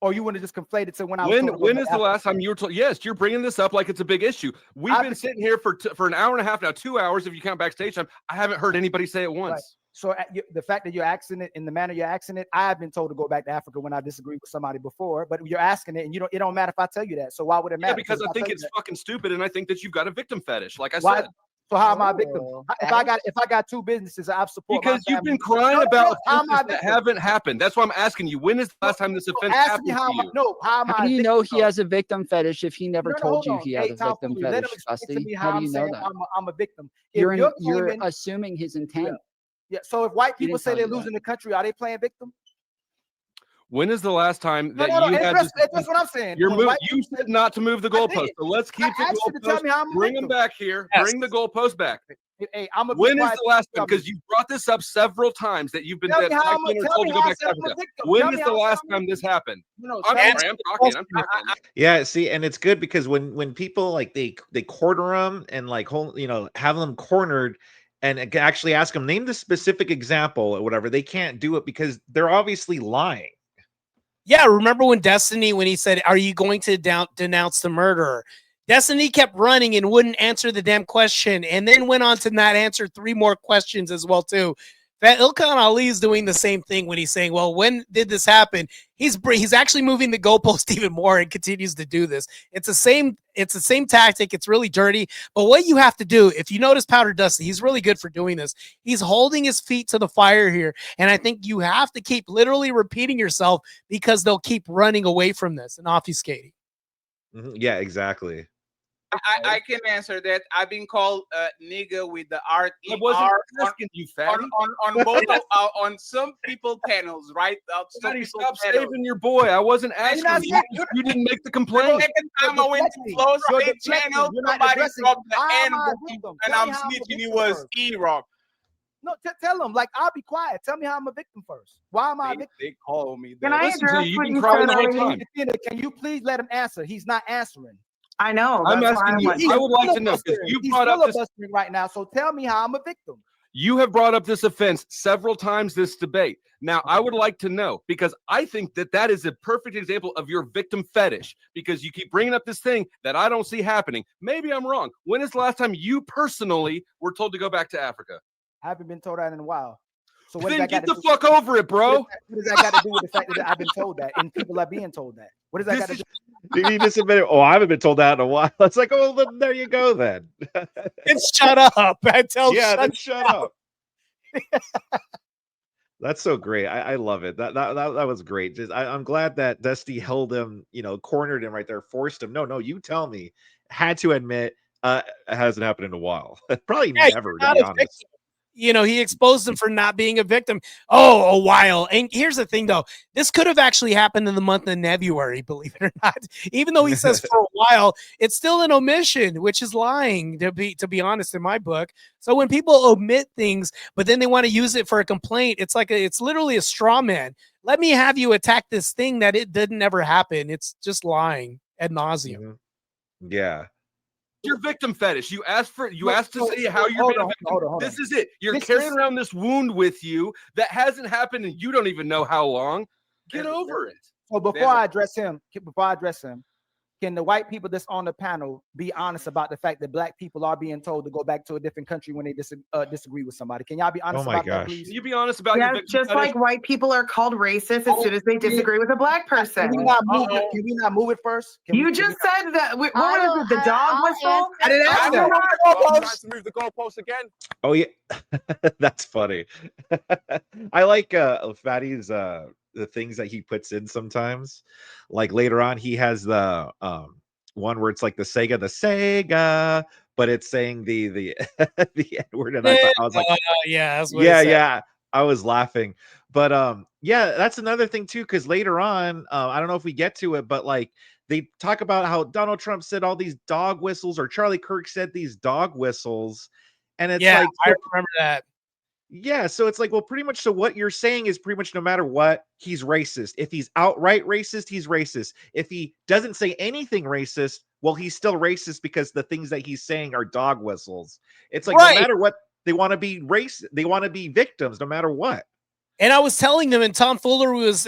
Or you want to just conflate it to when I was told when is the last time you were told? Yes, you're bringing this up like it's a big issue. We've been sitting here for an hour and a half now, 2 hours if you count backstage time. I haven't heard anybody say it once. Right. So the fact that you're asking it in the manner you're asking it, I have been told to go back to Africa when I disagree with somebody before, but you're asking it, and it don't matter if I tell you that. So why would it matter? Yeah, because I think it's fucking stupid, and I think that you've got a victim fetish, like I said. So how am I a victim? If I got two businesses, I support. Because you've been crying about offenses that haven't happened. That's why I'm asking you. When is the last time this offense happened to you? How do you know he has a victim fetish if he never told you he has a victim fetish, Dusty? How do you know that? I'm a victim. You're assuming his intent. Yeah. So if white people say they're losing the country, are they playing victim? When is the last time that you had this? That's what I'm saying. You said not to move the goalpost, so let's keep the goalpost. Bring them back here. Yes. Bring the goalpost back. Hey, when is the last time? Because you brought this up several times that you've been told to go back to Africa. When is the last time this happened? I'm talking. Yeah, see, and it's good because when people like they corner them and like have them cornered. And actually ask them, name the specific example or whatever. They can't do it because they're obviously lying. Yeah, remember when he said, are you going to denounce the murderer? Destiny kept running and wouldn't answer the damn question, and then went on to not answer 3 more questions as well, too. That Ilkan Ali is doing the same thing when he's saying, well, when did this happen? He's actually moving the goalpost even more and continues to do this. It's the same tactic. It's really dirty. But what you have to do, if you notice Powder Dusty, he's really good for doing this. He's holding his feet to the fire here. And I think you have to keep literally repeating yourself because they'll keep running away from this and obfuscating. Yeah, exactly. I can answer that. I've been called nigga with the art. I wasn't asking you, Fatty. On both on some people panels, right? Fatty, stop saving your boy. I wasn't asking you. You didn't make the complaint. The second time I went to close the channel, somebody dropped the N and I'm snitching. It was E-Rock. No, tell them. Like, I'll be quiet. Tell me how I'm a victim first. Why am I a victim? They call me. Can I address you've been crying the whole time. Can you please let him answer? He's not answering. I know. I'm asking you. I would like to know because you brought up this right now. So tell me how I'm a victim. You have brought up this offense several times this debate. Now, I would like to know because I think that is a perfect example of your victim fetish because you keep bringing up this thing that I don't see happening. Maybe I'm wrong. When is the last time you personally were told to go back to Africa? I haven't been told that in a while. So what does Then that got get to the do? fuck over it, bro. What does that got to do with the fact that I've been told that and people are being told that? What does that got to do? You just admitted, oh, I haven't been told that in a while. It's like, oh, then there you go then. And shut up. I tell Yeah, then shut shut up. That's so great. I love it. That was great. I'm glad that Dusty held him, cornered him right there, forced him. No, you tell me. Had to admit, it hasn't happened in a while. Probably Yeah, never, you're to not be a honest. victim. He exposed him for not being a victim. Oh, a while. And here's the thing, though. This could have actually happened in the month of February, believe it or not. Even though he says for a while, it's still an omission, which is lying, to be honest, in my book. So when people omit things, but then they want to use it for a complaint, it's literally a straw man. Let me have you attack this thing that it didn't ever happen. It's just lying ad nauseum. Mm-hmm. Yeah. Your victim fetish. You asked to say how you're being a victim. Hold This on. is it. You're This carrying is- around this wound with you that hasn't happened and you don't even know how long. Get over it. So before I address him, can the white people that's on the panel be honest about the fact that black people are being told to go back to a different country when they disagree with somebody? Can y'all be honest about that, please? Can you be honest about your Yeah, victim just fetish? like white people are called racist as soon as they disagree with a black person. Can we not move it first? You just said that. What was it? The dog whistle? I didn't ask I'm that. trying to move the goalpost again. Oh yeah, that's funny. I like Fatty's the things that he puts in sometimes. Like later on, he has the one where it's like the Sega, but it's saying the the N word, and I was like, yeah, that's what it said. yeah. I was laughing, but yeah, that's another thing too. Because later on, I don't know if we get to it, but like they talk about how Donald Trump said all these dog whistles, or Charlie Kirk said these dog whistles, and it's like, I remember that. Yeah, so it's like, well, pretty much. So what you're saying is pretty much no matter what, he's racist. If he's outright racist, he's racist. If he doesn't say anything racist, well, he's still racist because the things that he's saying are dog whistles. It's like no matter what, they want to be they want to be victims no matter what. And I was telling them, and Tom Fuller was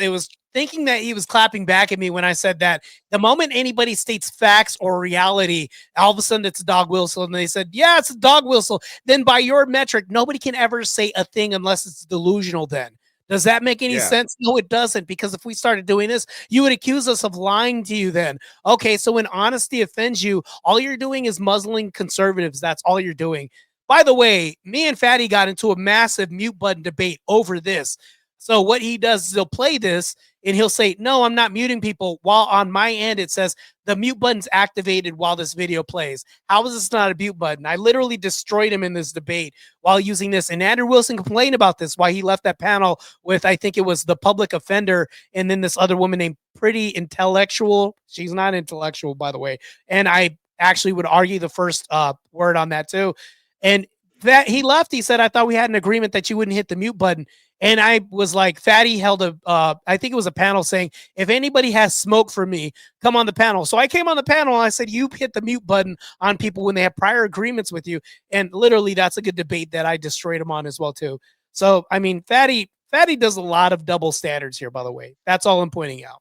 thinking that he was clapping back at me when I said that the moment anybody states facts or reality, all of a sudden it's a dog whistle. And they said, yeah, it's a dog whistle. Then by your metric, nobody can ever say a thing unless it's delusional then. Does that make any sense? No, it doesn't. Because if we started doing this, you would accuse us of lying to you then. Okay, so when honesty offends you, all you're doing is muzzling conservatives. That's all you're doing. By the way, me and Fatty got into a massive mute button debate over this. So what he does is he'll play this and he'll say, no, I'm not muting people. While on my end, it says the mute button's activated while this video plays. How is this not a mute button? I literally destroyed him in this debate while using this. And Andrew Wilson complained about this, why he left that panel with, I think it was the public offender and then this other woman named Pretty Intellectual. She's not intellectual, by the way. And I actually would argue the first word on that too. And that he left, he said, I thought we had an agreement that you wouldn't hit the mute button. And I was like, Fatty held I think it was a panel saying, if anybody has smoke for me, come on the panel. So I came on the panel and I said, you hit the mute button on people when they have prior agreements with you. And literally that's a good debate that I destroyed him on as well too. So, I mean, Fatty does a lot of double standards here, by the way. That's all I'm pointing out.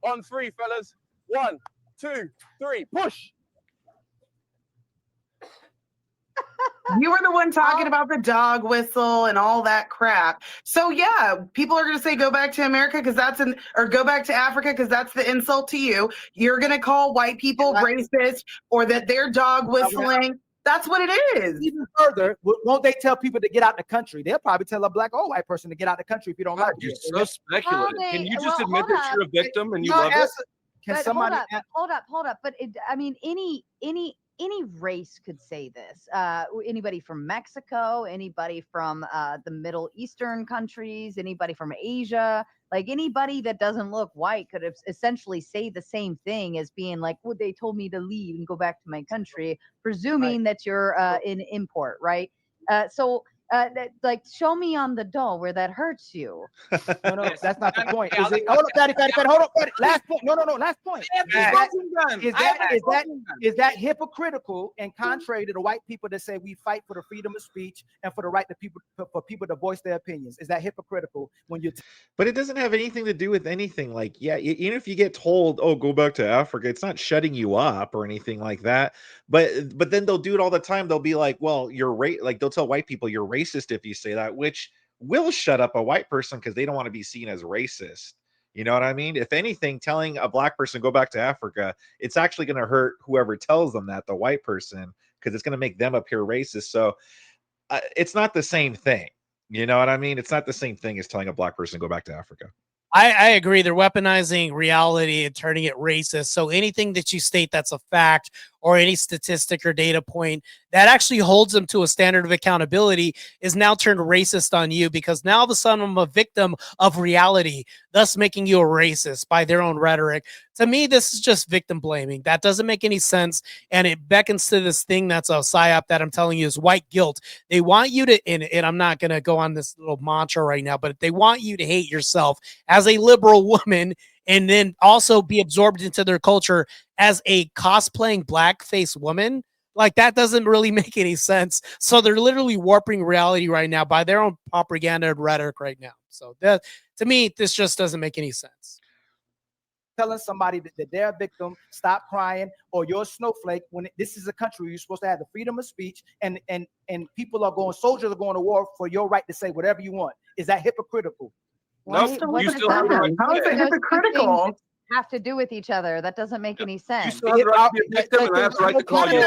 On three, fellas. 1, 2, 3, push. You were the one talking about the dog whistle and all that crap. So yeah, people are going to say go back to America because or go back to Africa because that's the insult to you. You're going to call white people racist or that they're dog whistling. That's what it is. Even further, won't they tell people to get out the country? They'll probably tell a black or white person to get out the country if you don't like it. You're so speculative. Can you just admit that you're a victim and you love it? Can but somebody hold up? But I mean, any race could say this. Anybody from Mexico, anybody from the Middle Eastern countries, anybody from Asia, like anybody that doesn't look white could have essentially say the same thing as being like, well, they told me to leave and go back to my country, presuming that you're an import, right? Like, show me on the doll where that hurts you. No, that's not the point. Hold up, Fatty, hold up, Fatty. Last point. No, last point. Is that hypocritical and contrary to the white people that say we fight for the freedom of speech and for the right to for people to voice their opinions? Is that hypocritical when you? But it doesn't have anything to do with anything. Like, yeah, even if you get told, "Oh, go back to Africa," it's not shutting you up or anything like that. But then they'll do it all the time. They'll be like, "Well, you're like they'll tell white people you're racist." racist if you say that, which will shut up a white person because they don't want to be seen as racist. You know what I mean? If anything, telling a black person go back to Africa, it's actually going to hurt whoever tells them that, the white person, because it's going to make them appear racist. So it's not the same thing. You know what I mean? It's not the same thing as telling a black person to go back to Africa. I agree. They're weaponizing reality and turning it racist. So anything that you state that's a fact or any statistic or data point that actually holds them to a standard of accountability is now turned racist on you, because now all of a sudden I'm a victim of reality, thus making you a racist by their own rhetoric. To me, this is just victim blaming. That doesn't make any sense. And it beckons to this thing that's a psyop that I'm telling you is white guilt. They want you to, and I'm not going to go on this little mantra right now, but they want you to hate yourself as a liberal woman and then also be absorbed into their culture as a cosplaying blackface woman. Like, that doesn't really make any sense. So they're literally warping reality right now by their own propaganda and rhetoric right now. So that, to me, this just doesn't make any sense. Telling somebody that they're a victim, stop crying, or you're a snowflake, when this is a country where you're supposed to have the freedom of speech, and people are going, soldiers are going to war for your right to say whatever you want. Is that hypocritical? Nope, you still have the right How is it hypocritical? Have to do with each other. That doesn't make any You sense. still have the right to be a victim, and I have the right to call you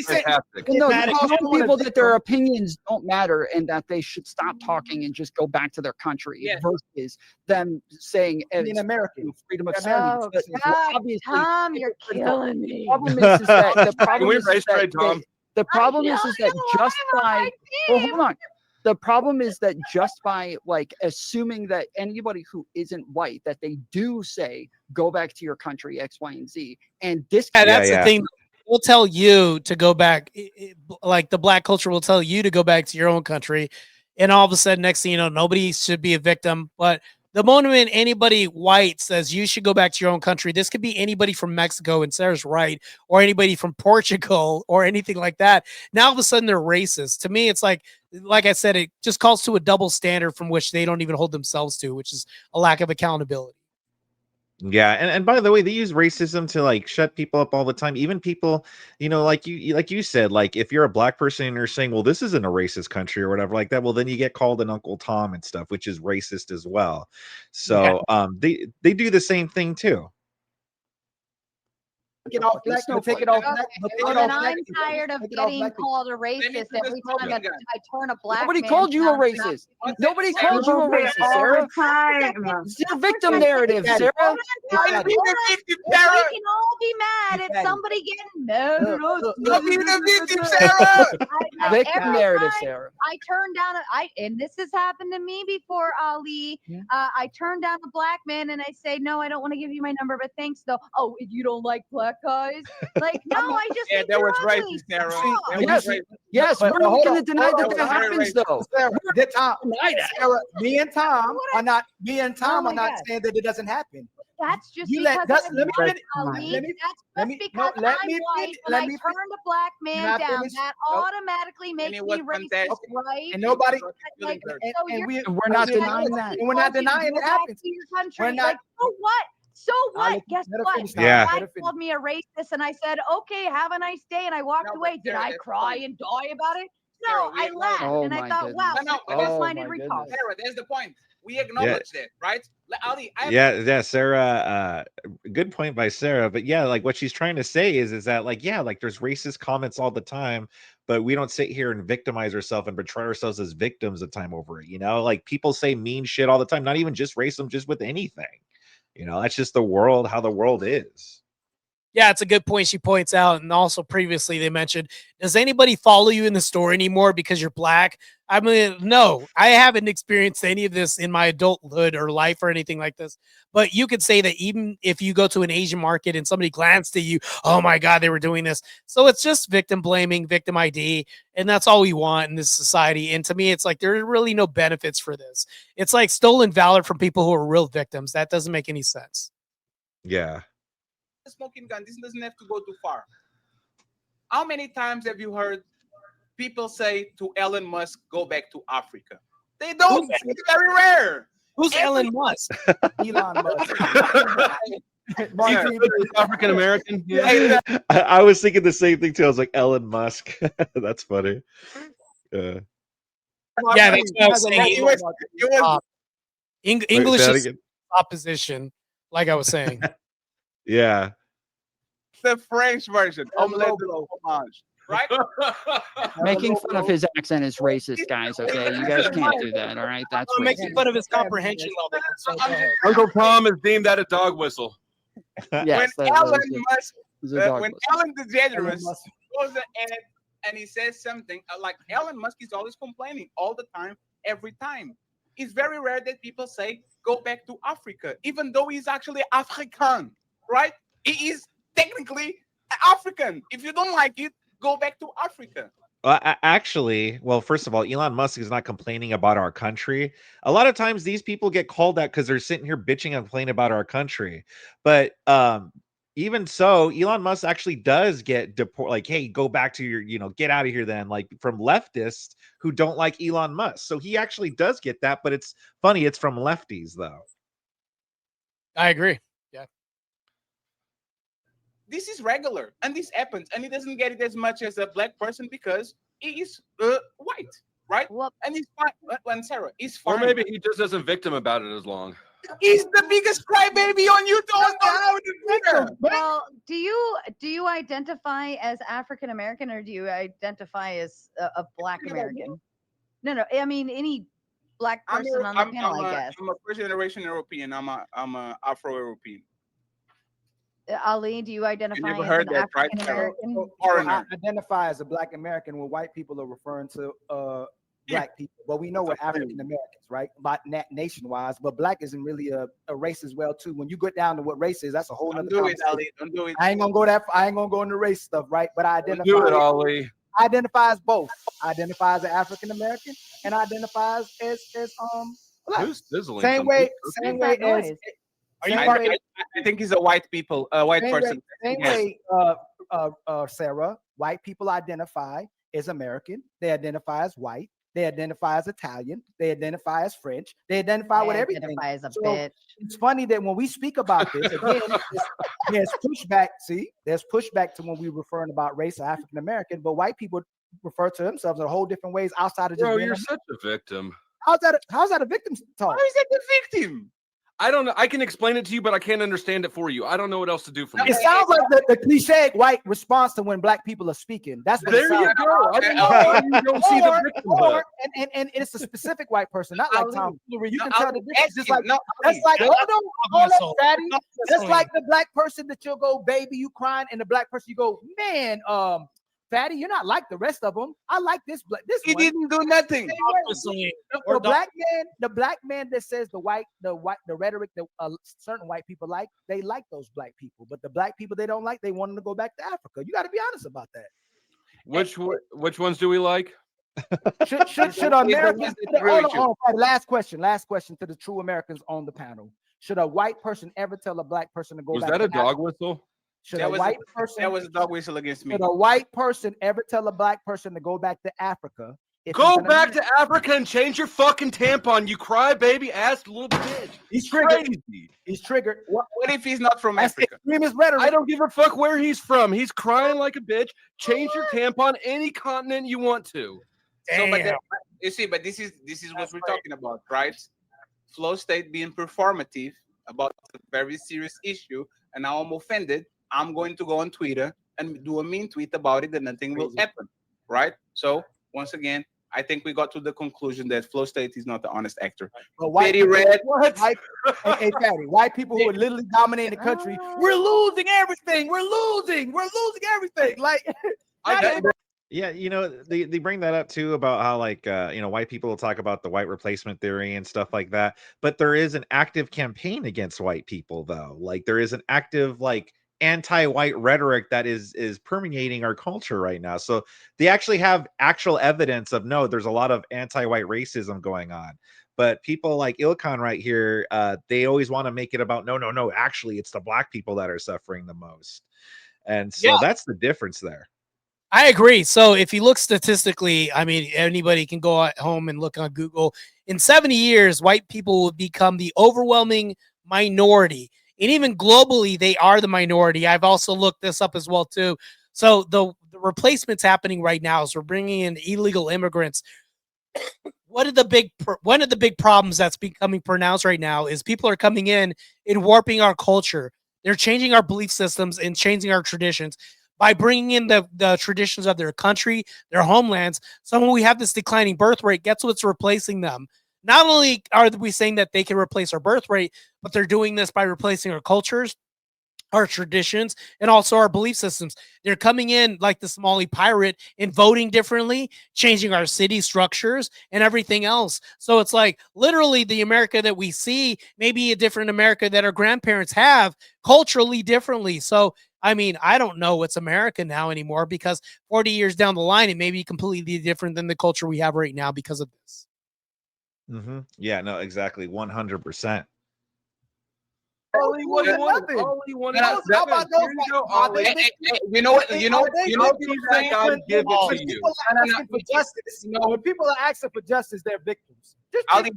fantastic. No, Matter- you tell people that their opinions don't matter and that they should stop talking and just go back to their country, Yeah. versus them saying Being American. freedom of speech. Oh, But God, obviously, Tom, you're killing the me. problem is that the Can problem we is race that trade, Tom? the problem is that just by well, team. hold on. The problem is that just by like assuming that anybody who isn't white, that they do say go back to your country X, Y, and Z, and this That's the thing. We'll tell you to go back. Like, the black culture will tell you to go back to your own country. And all of a sudden, next thing you know, nobody should be a victim. But the moment anybody white says you should go back to your own country, this could be anybody from Mexico, and Sarah's right, or anybody from Portugal or anything like that. Now all of a sudden they're racist. To me, it's like I said, it just calls to a double standard from which they don't even hold themselves to, which is a lack of accountability. Yeah, and by the way, they use racism to like shut people up all the time. Even people, you know, like you said, like if you're a black person and you're saying, well, this isn't a racist country or whatever like that, well, then you get called an Uncle Tom and stuff, which is racist as well. So they do the same thing too. Take it off black, take it off black. Well, then I'm tired of getting called a racist every time I turn a black Nobody man called you a down. racist. Nobody called you a racist, Sarah. It's your victim narrative, Sarah. We can all be mad at somebody getting victim, Sarah. Victim narrative, Sarah. I turned down and this has happened to me before, Ali. I turned down a black man and I say, no, I don't want to give you my number, but thanks though. Oh, you don't like black guys? Like, no, I just think that you're was ugly. racist, Sarah. Yes, we're not going to deny that that happens though. Sarah, me and Tom are not Oh my God. saying that it doesn't happen. That's just You because let I'm me white, finish. Ali. Let me- That's just because I'm white. When I turned a black Can man I down, finish? that Nope. automatically makes it me was racist, fantastic. right? And nobody, Like, and so you're we're not denying that. And we're not told you to denying go it back happens. to your country. We're not- Like, so what? So what? let- Guess let her what? finish, The Yeah. let guy her finish. called me a racist, and I said, "Okay, have a nice day," and I walked No, but away. Did Sarah, I that's cry fine. and die about it? No, Sarah, we I acknowledge- laughed, Oh and I my thought, "Wow, goodness. No, that's Oh minded my recall." goodness. Sarah, that's the point. We acknowledge that, right? Ali, Yeah, Sarah, good point by Sarah. But yeah, like what she's trying to say is that like, yeah, like there's racist comments all the time, but we don't sit here and victimize ourselves and portray ourselves as victims of time over it. You know, like people say mean shit all the time, not even just racism, just with anything. You know, that's just the world, how the world is. Yeah, it's a good point she points out. And also previously they mentioned, does anybody follow you in the store anymore because you're black? I mean, no, I haven't experienced any of this in my adulthood or life or anything like this. But you could say that even if you go to an Asian market and somebody glanced at you, oh my God, they were doing this. So it's just victim blaming, victim ID. And that's all we want in this society. And to me, it's like there are really no benefits for this. It's like stolen valor from people who are real victims. That doesn't make any sense. Yeah. smoking gun. This doesn't have to go too far. How many times have you heard people say to Elon Musk, go back to Africa? They don't. It's very rare. Who's Elon Musk? Elon Musk. African American. I was thinking the same thing too. I was like, Elon Musk. That's funny. Yeah, that's what I was saying. It was, it was English say that is again. opposition, like I was saying. Yeah. the French version. Omelette de fromage, right? Making fun of his accent is racist, guys. Okay, you guys can't do that. All right, that's I'm making racist. fun of his comprehension level. So go ahead. Uncle Tom is deemed that a dog whistle. Yes, when that Ellen was Musk, it was a dog when whistle. Ellen DeGeneres Musk. goes ahead and he says something like Elon Musk is always complaining all the time, every time. It's very rare that people say go back to Africa, even though he's actually African, right? He is technically African. If you don't like it, go back to Africa. Actually, well, first of all, Elon Musk is not complaining about our country. A lot of times these people get called out because they're sitting here bitching and complaining about our country. But even so, Elon Musk actually does get deported. Like, hey, go back to your, get out of here then, like from leftists who don't like Elon Musk. So he actually does get that, but it's funny, it's from lefties though. I agree. Yeah. This is regular, and this happens, and he doesn't get it as much as a black person because he is white, right? Well, And he's fine. And Sarah, he's Or fine. maybe he just doesn't victim about it as long. He's the biggest crybaby on YouTube. well, do you identify as African American or do you identify as a Black American? No. I mean, any Black person on the panel, I guess. I'm a first generation European. I'm a Afro-European. Ali, do you identify never as heard an that, right? African American? So I Foreigner. identify as a Black American when white people are referring to Black people, but we know we're African Americans, right? But nation-wise, but Black isn't really a race as well too. When you get down to what race is, that's a whole Don't nother do it, conversation. Ali. Don't do it. I ain't gonna go I ain't gonna go into race stuff, right? But I identify. Do it, Ali. I identify as both. I identify as an African American and I identify as Black. Who's sizzling? Same way That as. noise. Are you I think he's a white person. Same way, Sarah, white people identify as American. They identify as white. They identify as Italian. They identify as French. They identify with everything. Identify as a So bitch. it's funny that when we speak about this, again, there's pushback. See, there's pushback to when we're referring about race or African American, but white people refer to themselves in a whole different ways outside of just Bro, being you're such a victim. How's that a victim talk? How is that the victim? I don't know. I can explain it to you, but I can't understand it for you. I don't know what else to do for It you. sounds like the cliche white response to when Black people are speaking. That's what There it sounds you like. go. I don't know why you don't see the victimhood. And it's a specific white person, not like Tom Foolery. You can tell the difference. Just Ask like him. that's like hold on, fatty. Not That's necessarily. like the Black person that you'll go, baby, you crying, and the Black person you go, man, fatty, you're not like the rest of them. I like this Black. This He one. didn't do nothing. Obviously, The or Black man that says the rhetoric that certain white people like, they like those Black people, but the Black people they don't like, they want them to go back to Africa. You got to be honest about that. Which ones do we like? Should Americans? Really true. Last question to the true Americans on the panel. Should a white person ever tell a Black person to go Was back? that to a dog Africa? whistle? Should That a was white person? That was a dog whistle against me. Should a white person ever tell a Black person to go back to Africa? if Go he's an back American? to Africa and change your fucking tampon, you crybaby ass little bitch. He's triggered. Crazy. He's triggered. What if he's not from That's Africa? extremist rhetoric. I don't give a fuck where he's from. He's crying like a bitch. Change your tampon any continent you want to. So, but you see, but this is what we're talking about, right? Flow state being performative about a very serious issue, and now I'm offended. I'm going to go on Twitter and do a mean tweet about it, and nothing will happen, right? So once again, I think we got to the conclusion that Flow State is not the honest actor. But white Petty people, red. hey, Patty, white people who are literally dominating the country. We're losing everything. We're losing everything. Like, Yeah, you know, they bring that up too about how like you know, white people will talk about the white replacement theory and stuff like that, but there is an active campaign against white people though. Like there is an active like anti-white rhetoric that is permeating our culture right now. So they actually have actual evidence of no, there's a lot of anti-white racism going on. But people like Ilkan right here, they always want to make it about no, actually it's the black people that are suffering the most. And so that's the difference there. I agree. So if you look statistically, I mean, anybody can go at home and look on Google. In 70 years, white people will become the overwhelming minority. And even globally, they are the minority. I've also looked this up as well, too. So the replacements happening right now is we're bringing in illegal immigrants. one of the big problems that's becoming pronounced right now is people are coming in and warping our culture. They're changing our belief systems and changing our traditions by bringing in the traditions of their country, their homelands. So when we have this declining birth rate, guess what's replacing them? Not only are we saying that they can replace our birth rate, but they're doing this by replacing our cultures, our traditions, and also our belief systems. They're coming in like the Somali pirate and voting differently, changing our city structures and everything else. So it's like literally the America that we see may be a different America that our grandparents have culturally differently. So I mean, I don't know what's America now anymore, because 40 years down the line, it may be completely different than the culture we have right now because of this. Yeah, no, exactly. 100%. Ollie wanted nothing. Ollie wanted How about those guys? You know what? You know when God give it to you. people are asking for justice, when people are asking for justice, they're victims. I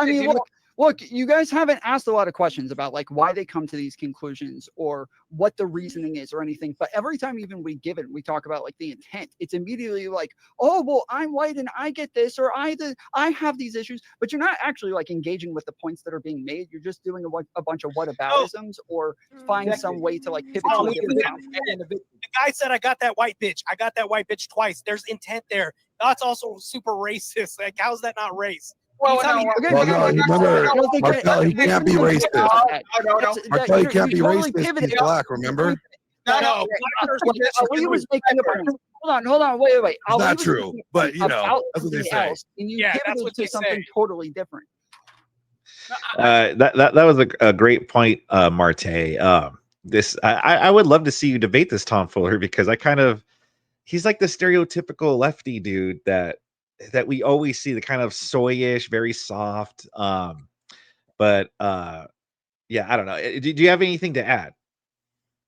mean, look, you guys haven't asked a lot of questions about like why they come to these conclusions or what the reasoning is or anything. But every time even we give it, we talk about like the intent. It's immediately like, oh, well, I'm white and I get this, or I have these issues. But you're not actually like engaging with the points that are being made. You're just doing a bunch of whataboutisms or find some way to like pivot to a different topic. The guy said, I got that white bitch. I got that white bitch twice. There's intent there. That's also super racist. Like, how's that not race? No, remember, Martel, he can't be racist. Martel, he can't be racist. He's black, remember? No. Ali was making a point. Hold on, wait. It's not true, but you know, that's what they say. And you pivoted to something totally different. That was a great point, Marte. I would love to see you debate this tomfoolery, because he's like the stereotypical lefty dude that we always see, the kind of soyish, very soft. But yeah, I don't know. Do you have anything to add?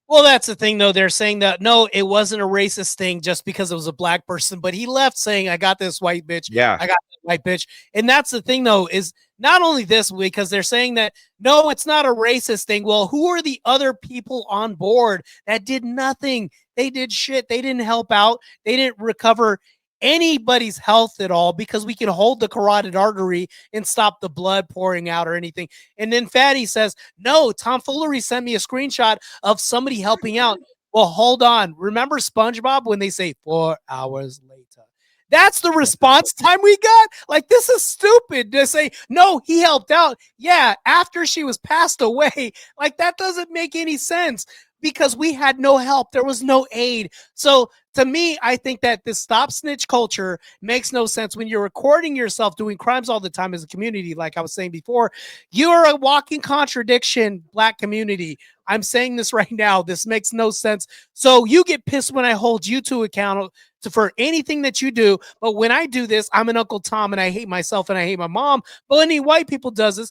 Well, that's the thing, though. They're saying that, no, it wasn't a racist thing just because it was a black person, but he left saying, I got this white bitch. Yeah. I got that white bitch. And that's the thing, though, is not only this, because they're saying that, no, it's not a racist thing. Well, who are the other people on board that did nothing? They did shit. They didn't help out. They didn't recover anybody's health at all, because we can hold the carotid artery and stop the blood pouring out or anything. And then Fatty says, no, tomfoolery sent me a screenshot of somebody helping out. Well, hold on. Remember SpongeBob when they say 4 hours later? That's the response time we got. Like, this is stupid to say, no, he helped out. Yeah, after she was passed away. Like, that doesn't make any sense, because we had no help. There was no aid. So to me, I think that this stop snitch culture makes no sense. When you're recording yourself doing crimes all the time as a community, like I was saying before, you're a walking contradiction, black community. I'm saying this right now. This makes no sense. So you get pissed when I hold you to account for anything that you do. But when I do this, I'm an Uncle Tom and I hate myself and I hate my mom. But any white people does this.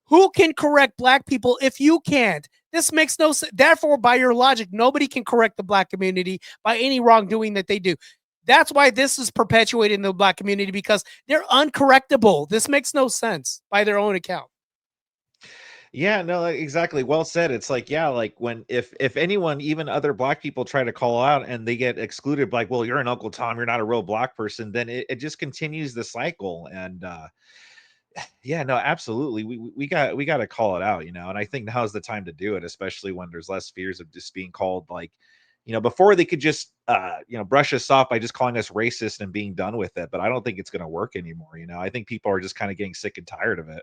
Who can correct black people if you can't? This makes no sense. Therefore, by your logic, nobody can correct the black community by any wrongdoing that they do. That's why this is perpetuated in the black community, because they're uncorrectable. This makes no sense by their own account. Yeah, no, exactly. Well said. It's like, yeah, like when if anyone, even other black people, try to call out and they get excluded, like, well, you're an Uncle Tom, you're not a real black person, then it just continues the cycle. And yeah, no, absolutely. We got to call it out, and I think now's the time to do it, especially when there's less fears of just being called, like, before they could just brush us off by just calling us racist and being done with it. But I don't think it's going to work anymore. I think people are just kind of getting sick and tired of it.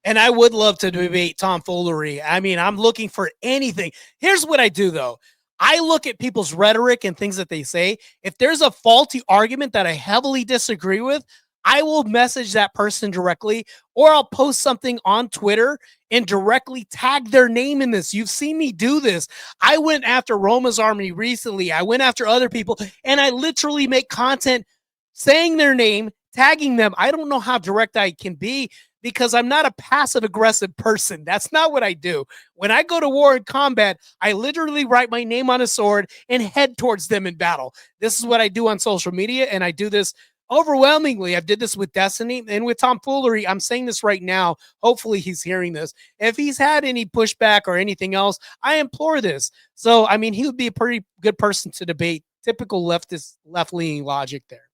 And I would love to debate tomfoolery. I mean, I'm looking for anything. Here's what I do, though. I look at people's rhetoric and things that they say. If there's a faulty argument that I heavily disagree with, I will message that person directly, or I'll post something on Twitter and directly tag their name in this. You've seen me do this. I went after Roma's Army recently. I went after other people, and I literally make content saying their name, tagging them. I don't know how direct I can be, because I'm not a passive aggressive person. That's not what I do. When I go to war and combat, I literally write my name on a sword and head towards them in battle. This is what I do on social media, and I do this overwhelmingly. I did this with Destiny and with tomfoolery. I'm saying this right now. Hopefully he's hearing this. If he's had any pushback or anything else, I implore this. So, I mean, he would be a pretty good person to debate typical leftist, left-leaning logic there.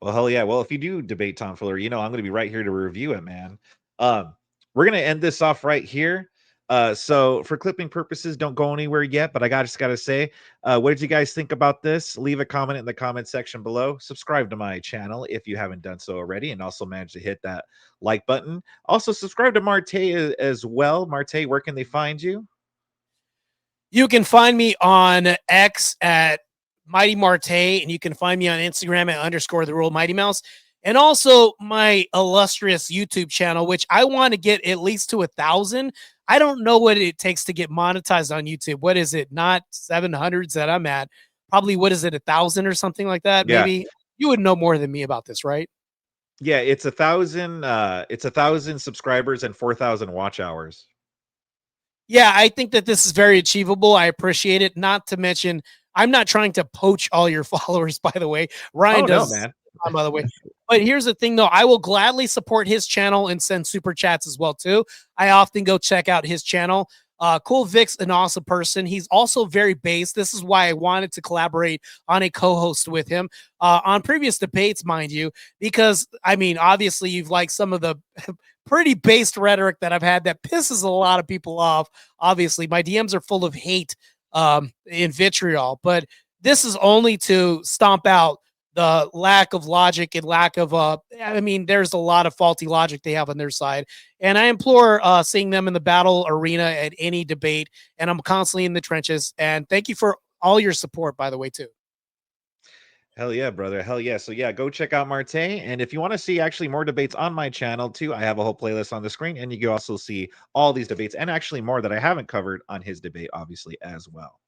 Well, hell yeah. Well, if you do debate Tom Fuller, I'm going to be right here to review it, man. We're going to end this off right here. So for clipping purposes, don't go anywhere yet, but just got to say, what did you guys think about this? Leave a comment in the comment section below. Subscribe to my channel if you haven't done so already, and also manage to hit that like button. Also subscribe to Marte as well. Marte, where can they find you? You can find me on X at Mighty Marte, and you can find me on Instagram at _the Mighty Mouse. And also my illustrious YouTube channel, which I want to get at least to 1,000. I don't know what it takes to get monetized on YouTube. What is it? Not 700s that I'm at. Probably, what is it, 1,000 or something like that? Yeah. Maybe you would know more than me about this, right? Yeah, it's 1,000. It's 1,000 subscribers and 4,000 watch hours. Yeah, I think that this is very achievable. I appreciate it. Not to mention, I'm not trying to poach all your followers, by the way. Ryan does, man. By the way. But here's the thing, though. I will gladly support his channel and send super chats as well, too. I often go check out his channel. Cool Vic's an awesome person. He's also very based. This is why I wanted to collaborate on a co-host with him on previous debates, mind you, because, I mean, obviously you've liked some of the pretty based rhetoric that I've had that pisses a lot of people off. Obviously, my DMs are full of hate and vitriol, but this is only to stomp out the lack of logic and lack of I mean, there's a lot of faulty logic they have on their side, and I implore seeing them in the battle arena at any debate, and I'm constantly in the trenches. And thank you for all your support, by the way, too. Hell yeah, brother. Hell yeah. So yeah, go check out Marte. And if you want to see actually more debates on my channel too, I have a whole playlist on the screen, and you can also see all these debates and actually more that I haven't covered on his debate, obviously, as well.